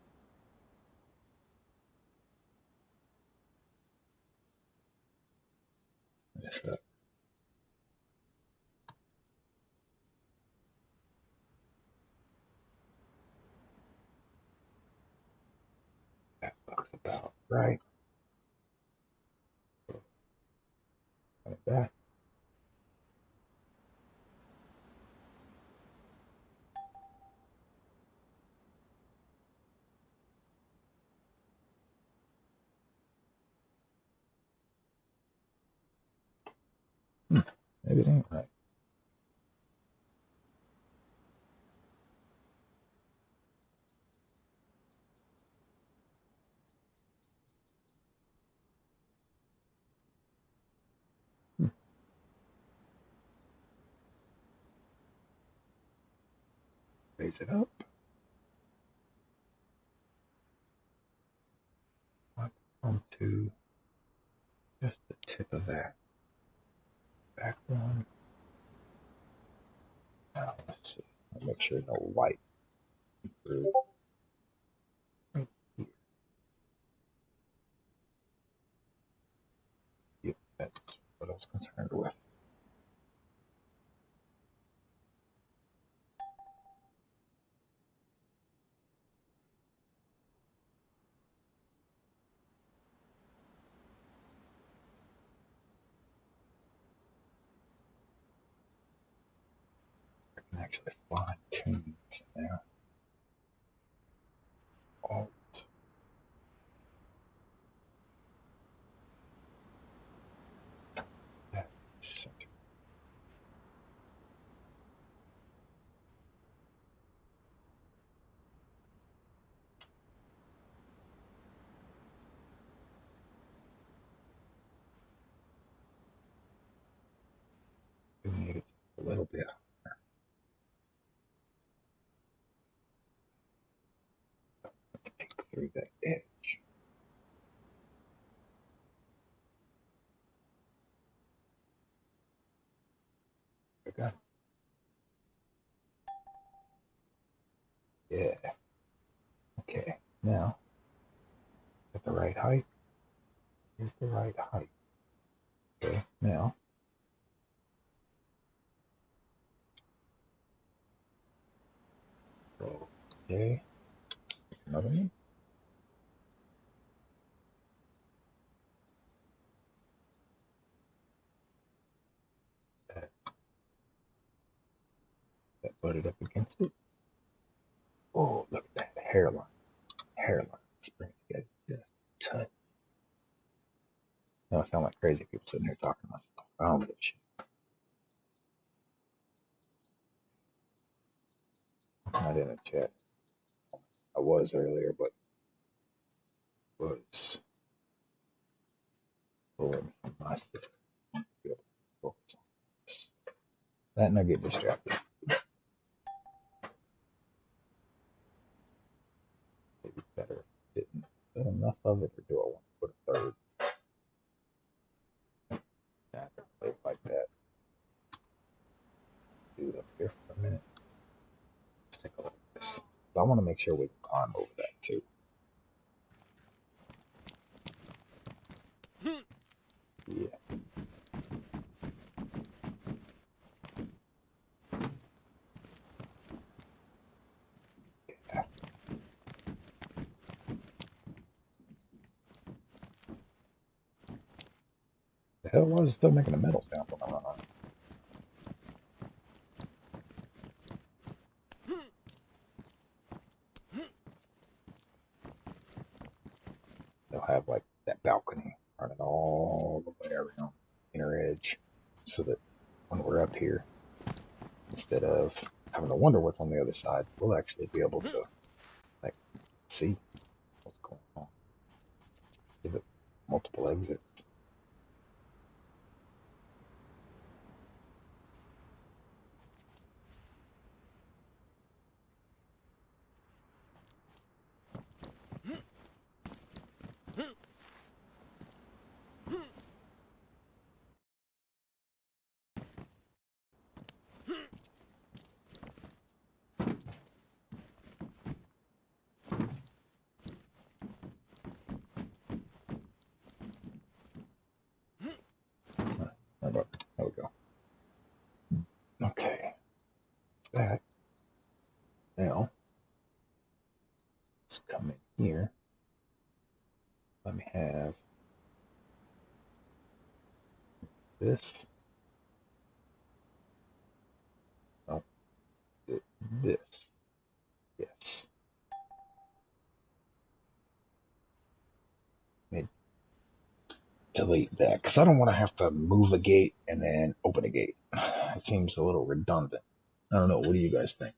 this up. That looks about right. Like that. Maybe it ain't right. Raise it up. Onto just the tip of that. Back one. Now let's see. Make sure no white through right here. Yep, that's what I was concerned with. I can actually fine tune this now. Alt. That center. We need it a little bit. Let's peek through that edge. Okay. Yeah. Okay. Now, at the right height is the right height. Okay. Now, okay. Another one. That, that butted up against it. Oh, look at that hairline. Hairline. Let's bring it together just a touch. Now I sound like crazy people sitting here talking to myself. I don't give a shit. I'm not in a chat. I was earlier, but was pulling from my system. Focus on this. That and I get distracted. Maybe better didn't put enough of it, or do I want to put a third? Yeah, I can play it like that. Do it up here for a minute. Let's take a look at this. I want to make sure we can climb over that too. Yeah. The hell was it still making a metal sound when I run on it? you'll have like that balcony running all the way around the inner edge, so that when we're up here, instead of having to wonder what's on the other side, we'll actually be able to like see what's going on. Give it multiple exits. There we go. Okay, that. Now, let's come in here. Let me have this. Oh, this. Yes. Let me delete that because I don't want to have to move a gate and then open a gate. It seems a little redundant. I don't know. What do you guys think?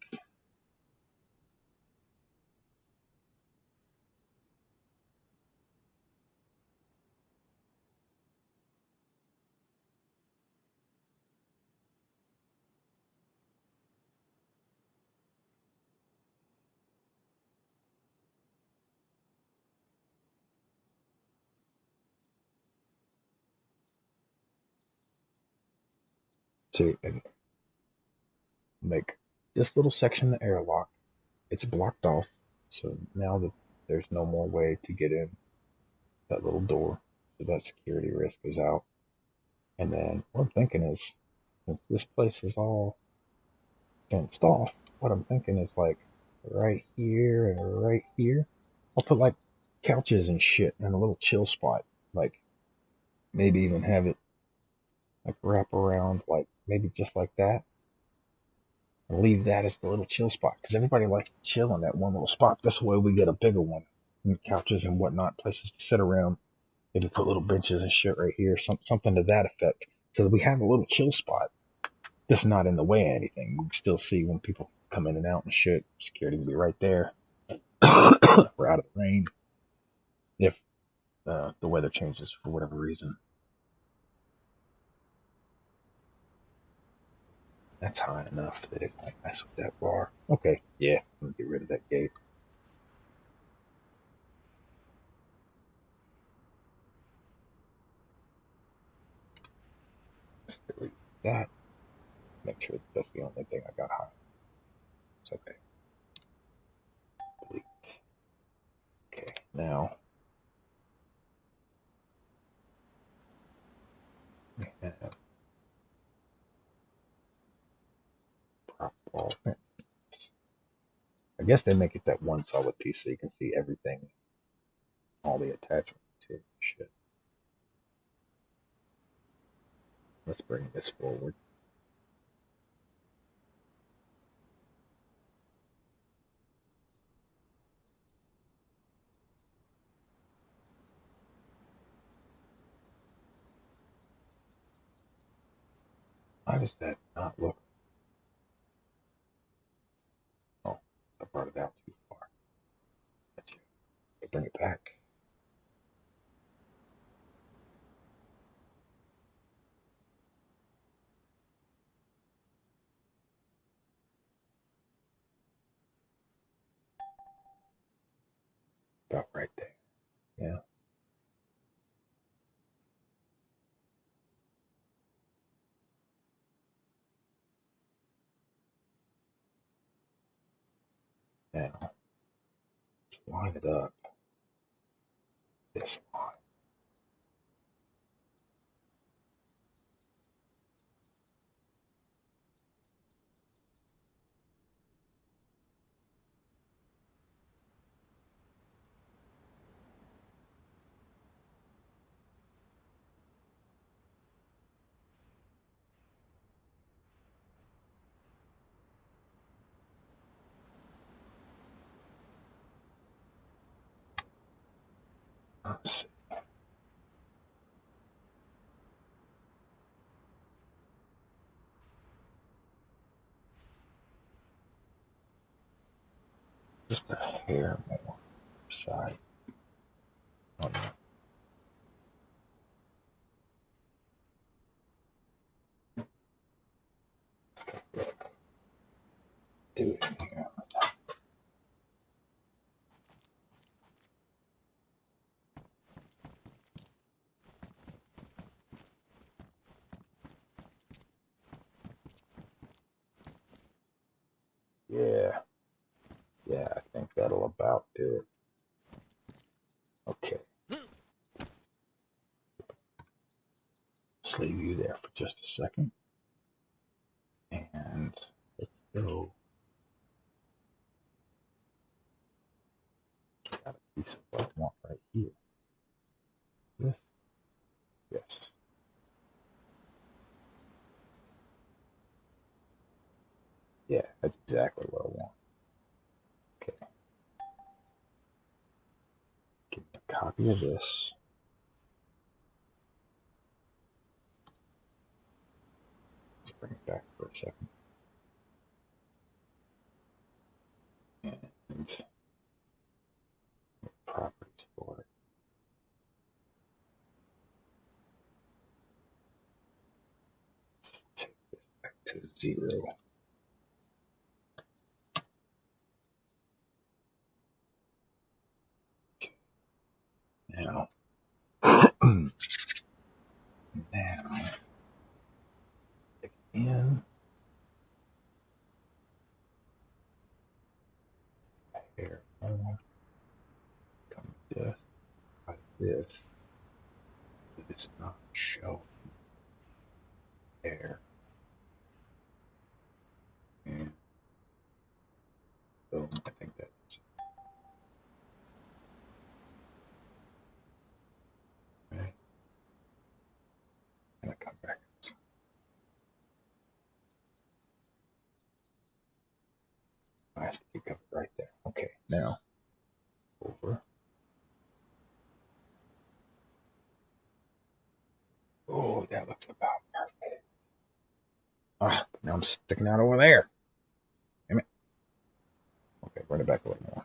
So, and make this little section the airlock. It's blocked off. So now that there's no more way to get in that little door, so that security risk is out. And then what I'm thinking is, since this place is all fenced off, what I'm thinking is like right here and right here, I'll put like couches and shit in a little chill spot. Like maybe even have it like wrap around, like maybe just like that, and leave that as the little chill spot because everybody likes to chill in that one little spot. This way we get a bigger one, and couches and whatnot, places to sit around. Maybe put little benches and shit right here, something to that effect, so that we have a little chill spot. This is not in the way of anything. You can still see when people come in and out and shit. Security will be right there. We're out of the rain if the weather changes for whatever reason. That's high enough that it won't mess with that bar. Okay, yeah, I'm gonna get rid of that gate. Let's delete that. Make sure that's the only thing I got high. It's okay. Delete. Okay, now we have prop wall fence. I guess they make it that one solid piece so you can see everything, all the attachment material shit. Let's bring this forward. Why does that not look? Oh, I brought it out too far. That's it. Bring it back. About right there. Yeah. Now, line it up. This line. Let's see. Just a hair more side. Oh, no. Let's take a look. Do it here. Yeah. Yeah, I think that'll about do it. Okay. Let's leave you there for just a second. And let's go. Got a piece of what I want right here. This. Yes. Yeah, that's exactly what I want. Okay. Give me a copy of this. Let's bring it back for a second. And properties for it. Let's take this back to 0. Okay. Now, now, again, here, on, come just like this, but it's not showing there. And boom, I think that's it. Right. And I come back. I have to pick up right there. Okay, now, over. Oh, that looks about perfect. Ah, now I'm sticking out over there. Damn it. Okay, bring it back a little more.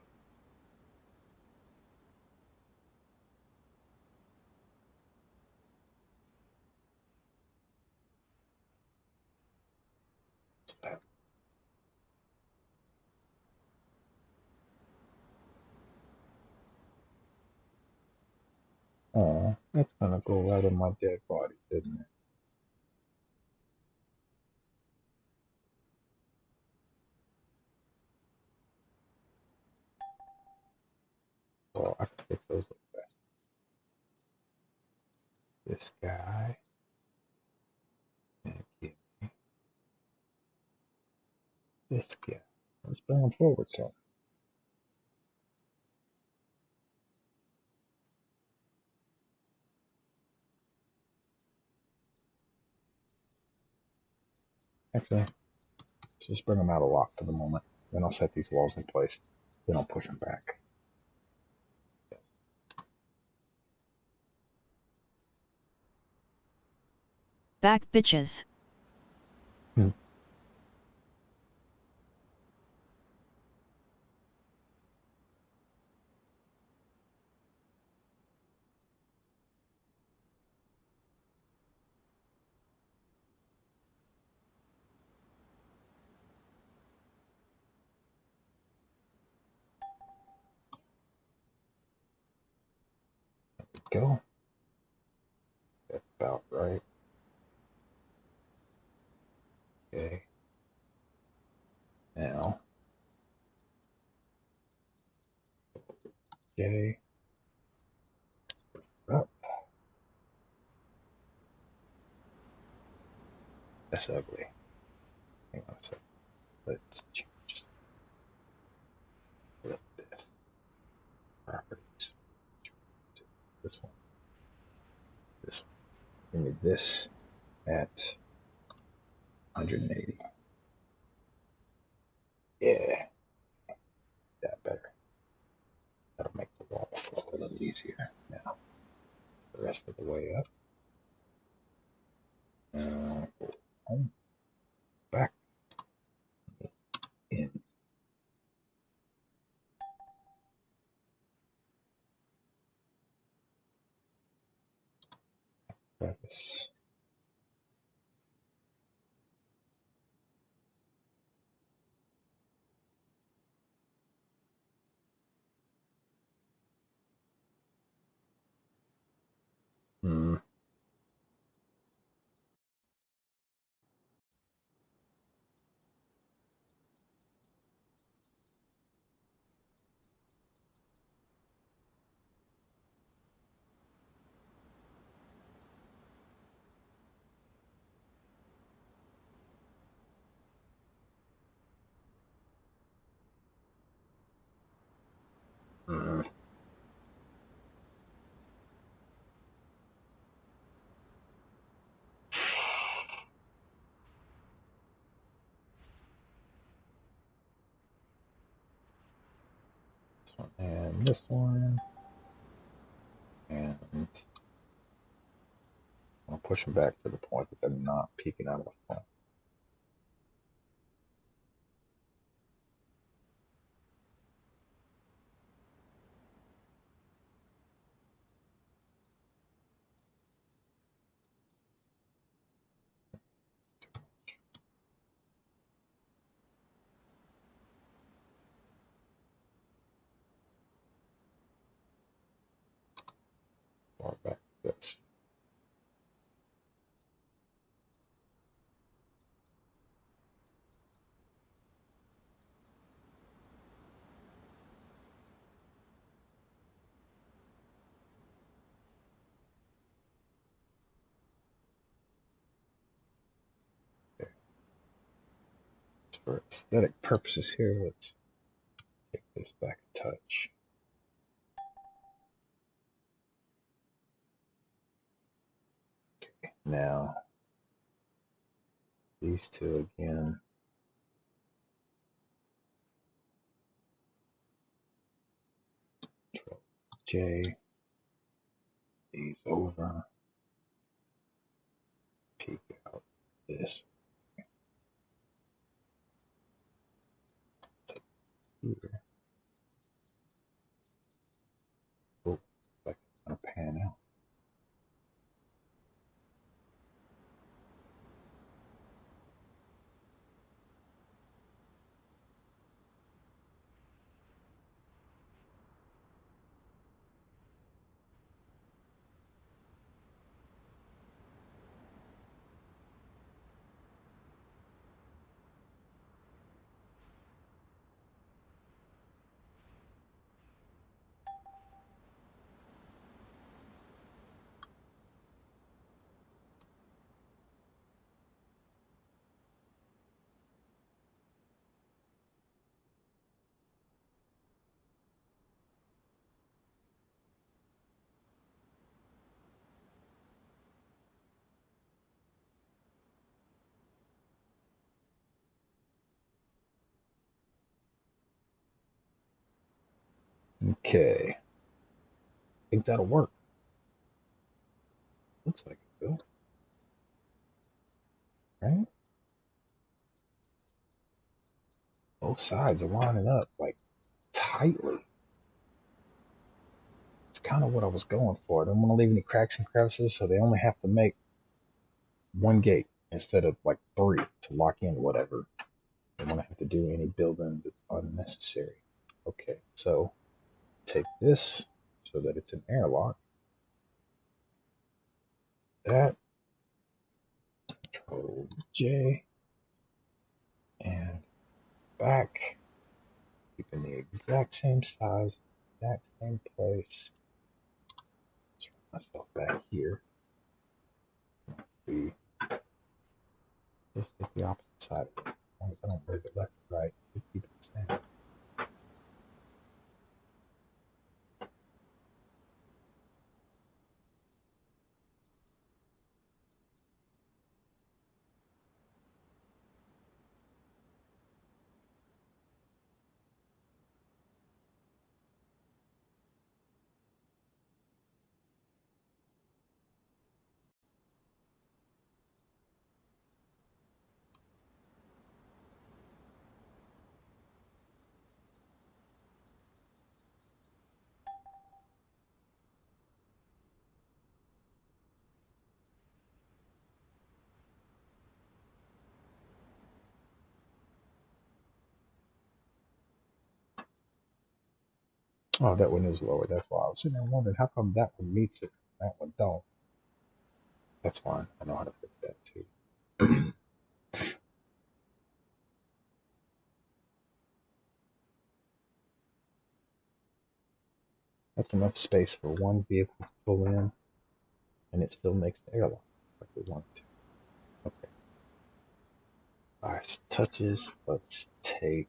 Oh, that's gonna go right in my dead body, isn't it? Well, I can fix those up fast. This guy, and give me this guy. Let's bring him forward some. Actually, let's just bring him out of lock for the moment. Then I'll set these walls in place. Then I'll push them back. Back bitches. Hmm. Go. That's about right. Okay. Now, okay. Oh, that's ugly. Hang on a second. Let's change this. Properties. This one. This one. Give me this at 180. Yeah, that better. That'll make the wall flow a little easier now. the rest of the way up. Home, back, in. Preface. Hmm. Hmm. This one and this one. And I'll push them back to the point that they're not peeking out of the front. Far back to this. Okay. For aesthetic purposes here, let's take this back a touch. Okay. Now, these two again. Control J, these over, peek out this here. Oh, like it's gonna pan out. Okay, I think that'll work. Looks like it will, right? Both sides are lining up like tightly. It's kind of what I was going for. I don't want to leave any cracks and crevices, so they only have to make one gate instead of like three to lock in whatever. They don't have to do any building that's unnecessary. Okay, so take this so that it's an airlock. That, Control J, and back, keeping the exact same size, exact same place. Let's run myself back here. Be just at the opposite side of it. As long as I don't move it left or right, we keep it the same. Oh, that one is lower. That's why I was sitting there wondering how come that one meets it, that one don't. That's fine. I know how to fix that too. That's enough space for one vehicle to pull in, and it still makes the airlock like we want it to. Okay. Alright, touches. Let's take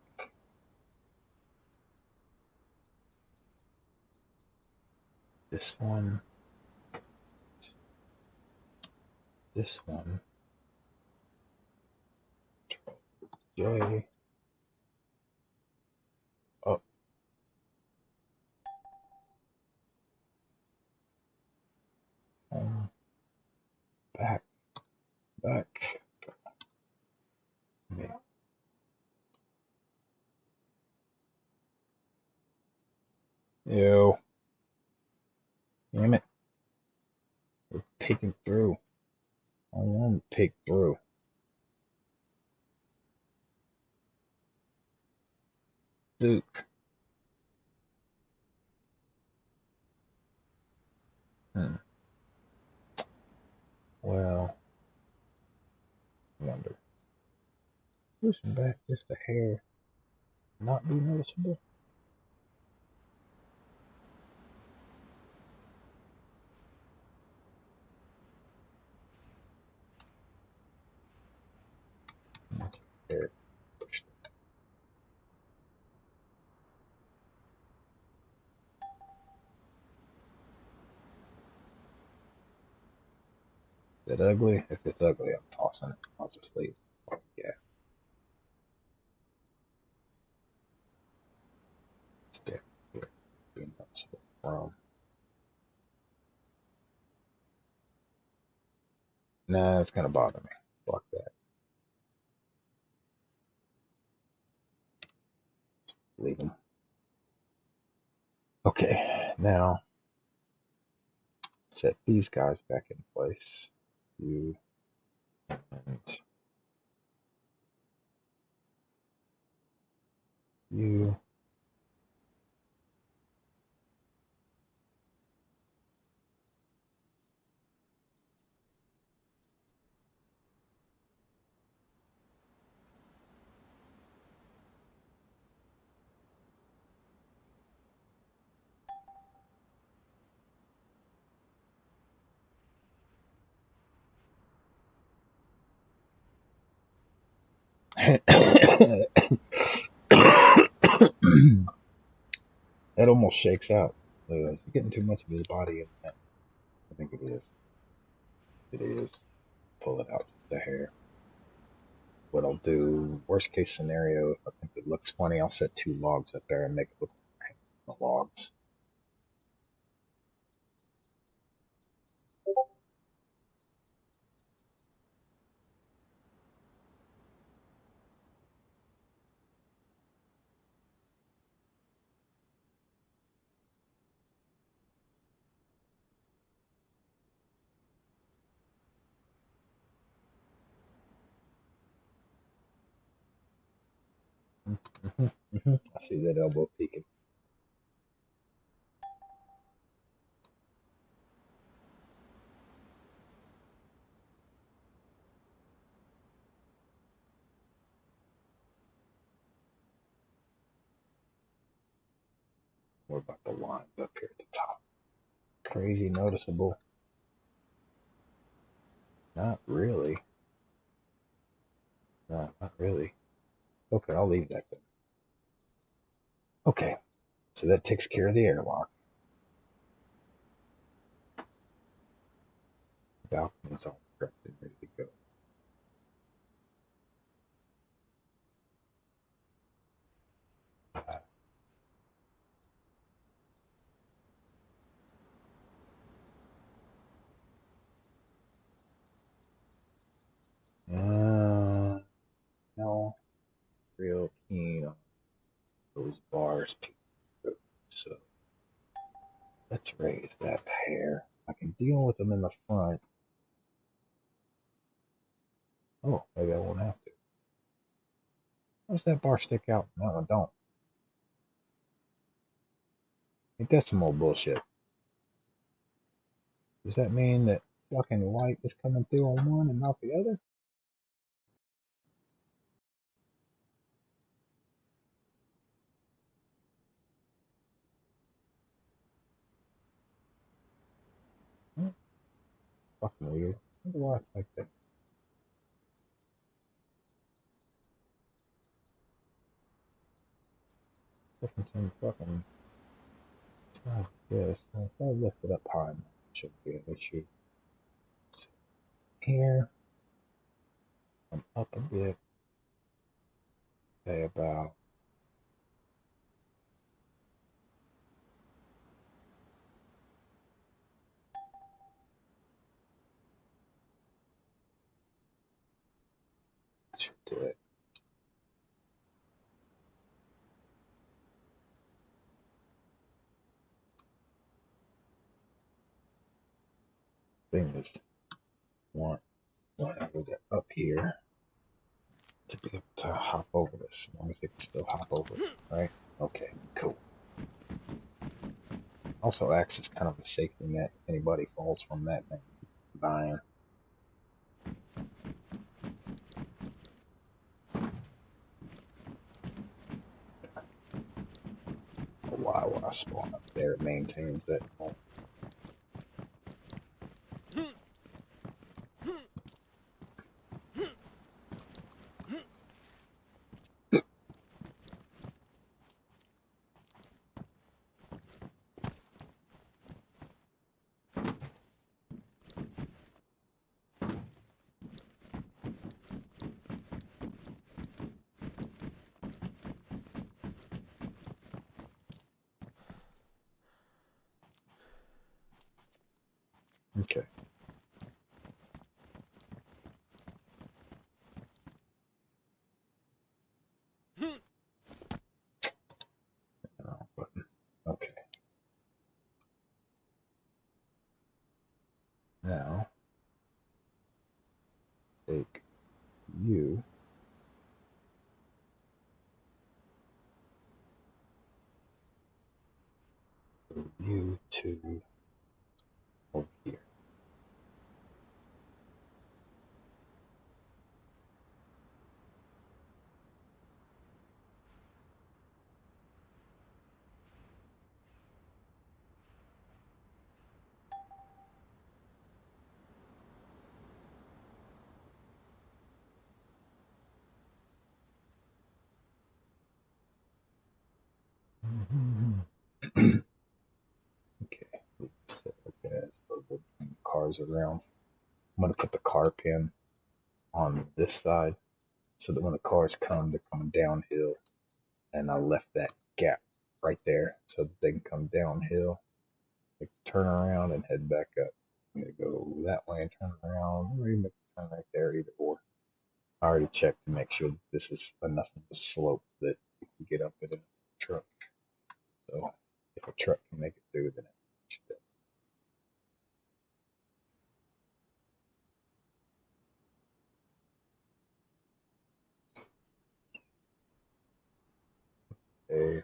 this one, this one, J, up, home, back, back. Yeah. Ew. Damn it. We're peeking through. I want to peek through. Duke. Hmm. Well, I wonder. Pushing back just a hair, not be noticeable. Hair pushed. Is it ugly? If it's ugly, I'm tossing it. I'll just leave. Oh, yeah. Stick here. Be noticeable from. Nah, it's gonna bother me. Fuck that. Leave them. Okay, now set these guys back in place. You and you. That almost shakes out. Is he getting too much of his body in that? I think it is. It is. Pull it out the hair. What I'll do, worst case scenario, if I think it looks funny, I'll set two logs up there and make it look like the logs. I see that elbow peeking. What about the lines up here at the top? Crazy noticeable. Not really. No, not really. Okay, I'll leave that then. Okay, so that takes care of the airlock. Balcony's all prepped and ready to go. No, real keen on those bars. So let's raise that hair. I can deal with them in the front. Oh, maybe I won't have to. How does that bar stick out? No, I don't. Ain't that some old bullshit? Does that mean that fucking light is coming through on one and not the other? Hmm, fucking weird. I wonder why it's like that. Difference in fucking size of this. Now, if I lift it up high enough, it shouldn't be an issue. Here, I'm up a bit, say about should do it. Thing is, want whatever that up here to be able to hop over this, as long as they can still hop over it, right? Okay, cool. Also acts as kind of a safety net if anybody falls from that thing dying. Why would I spawn up there? It maintains that. Okay. Button. Okay. Now take you, move you to over here. Okay. Set like that. So the cars around. I'm gonna put the car pin on this side so that when the cars come, they're coming downhill. And I left that gap right there so that they can come downhill. They can turn around and head back up. I'm gonna go that way and turn around, or even turn right there, either or. I already checked to make sure that this is enough of a slope that you can get up it in a truck. So if a truck can make it through, then it should. Okay.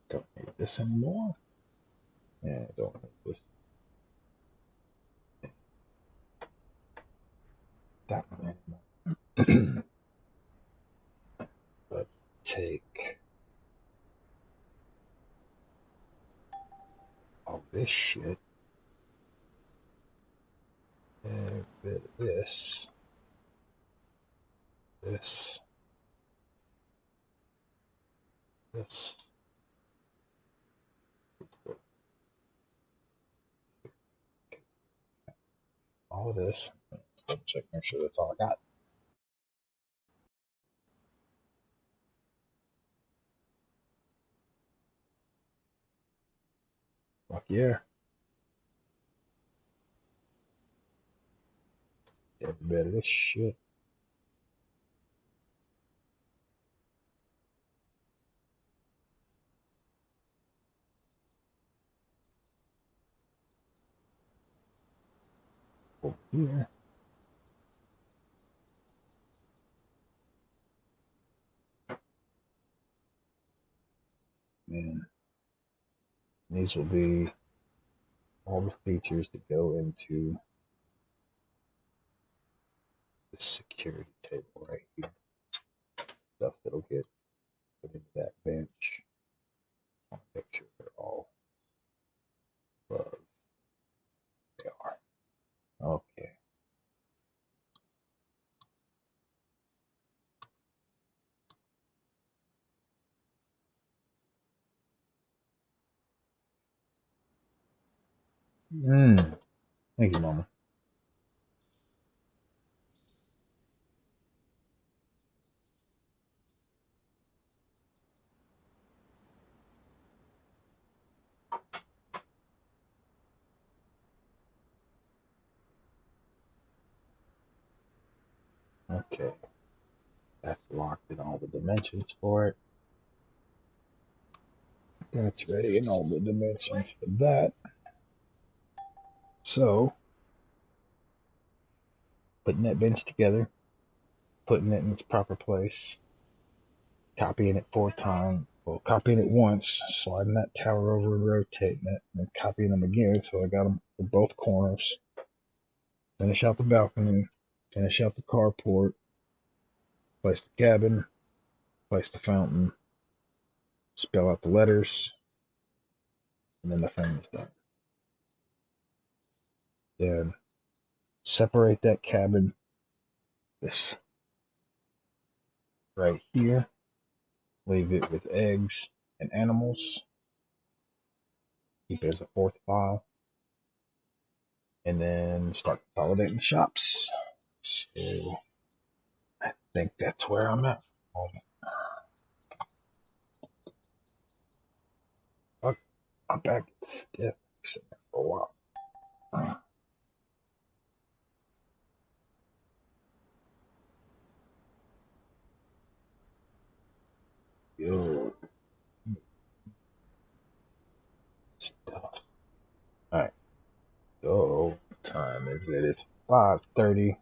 Don't need this anymore. Yeah, don't need this. That one anymore. Let's take all this shit, a bit of this, this, this. All of this. Double check, make sure that's all I got. Fuck yeah. Every bit of this shit. Over here. And these will be all the features that go into the security table right here. Stuff that'll get put into that bench. I want to make sure they're all above. They are. Okay. Thank you, Mama. Okay. That's locked in all the dimensions for it. That's ready in all the dimensions for that. So, putting that bench together, putting it in its proper place, copying it 4 times, well, copying it once, sliding that tower over and rotating it, and then copying them again. So I got them for both corners. Finish out the balcony, finish out the carport, place the cabin, place the fountain, spell out the letters, and then the frame is done. Then separate that cabin, this right here, leave it with eggs and animals, keep it as a fourth file, and then start consolidating shops. So I think that's where I'm at. Fuck, my back is stiff. Sitting there for a while. Yo, stuff. Alright, so what time is it? It's 5:30.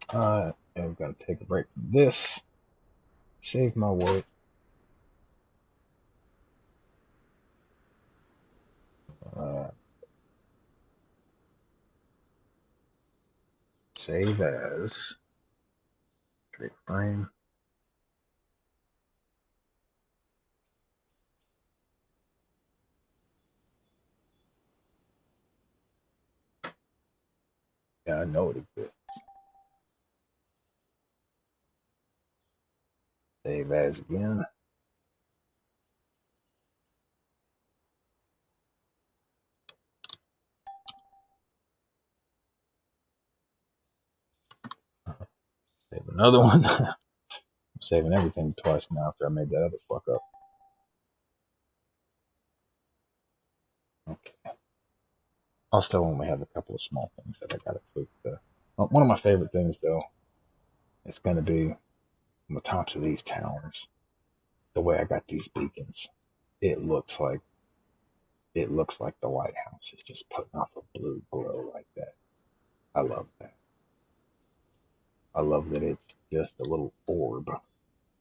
I'm gonna take a break from this. Save my work. Uh, Save as. Create frame. Yeah, I know it exists. Save as again. Save another one. I'm saving everything twice now after I made that other fuck up. Okay. I'll still only have a couple of small things that I gotta tweak. One of my favorite things though, it's gonna be on the tops of these towers. The way I got these beacons, it looks like the lighthouse is just putting off a blue glow like that. I love that. I love that it's just a little orb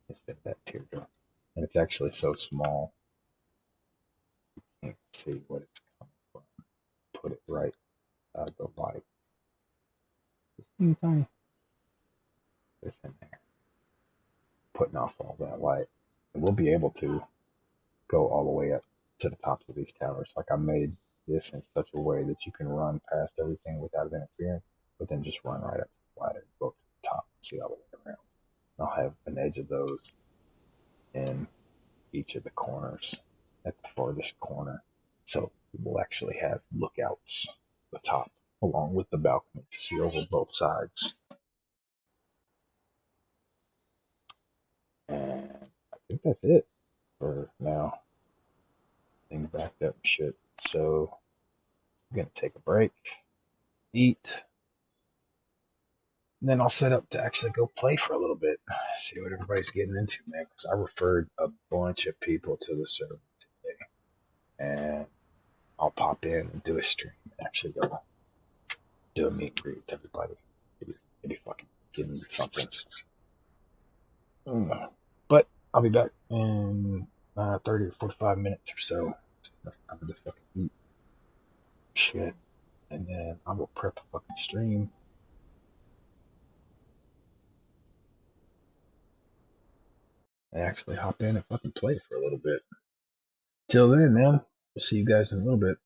instead of that teardrop, and it's actually so small you can't see what it's coming from. Put it right the light. It's teeny tiny. It's in there, putting off all that light, and we'll be able to go all the way up to the tops of these towers. Like I made this in such a way that you can run past everything without interfering, but then just run right up to the ladder and go up to the top and see all the way around. I'll have an edge of those in each of the corners at the farthest corner. So we'll actually have lookouts at the top along with the balcony to see over both sides. And I think that's it for now. Things backed up and shit. So I'm gonna take a break, eat, and then I'll set up to actually go play for a little bit. See what everybody's getting into, man. Because I referred a bunch of people to the server today, and I'll pop in and do a stream and actually go do a meet and greet with everybody. Maybe fucking give me something. But I'll be back in 30 or 45 minutes or so. I'm gonna fucking eat shit, and then I will prep a fucking stream. And actually hop in and fucking play for a little bit. Till then, man, we'll see you guys in a little bit.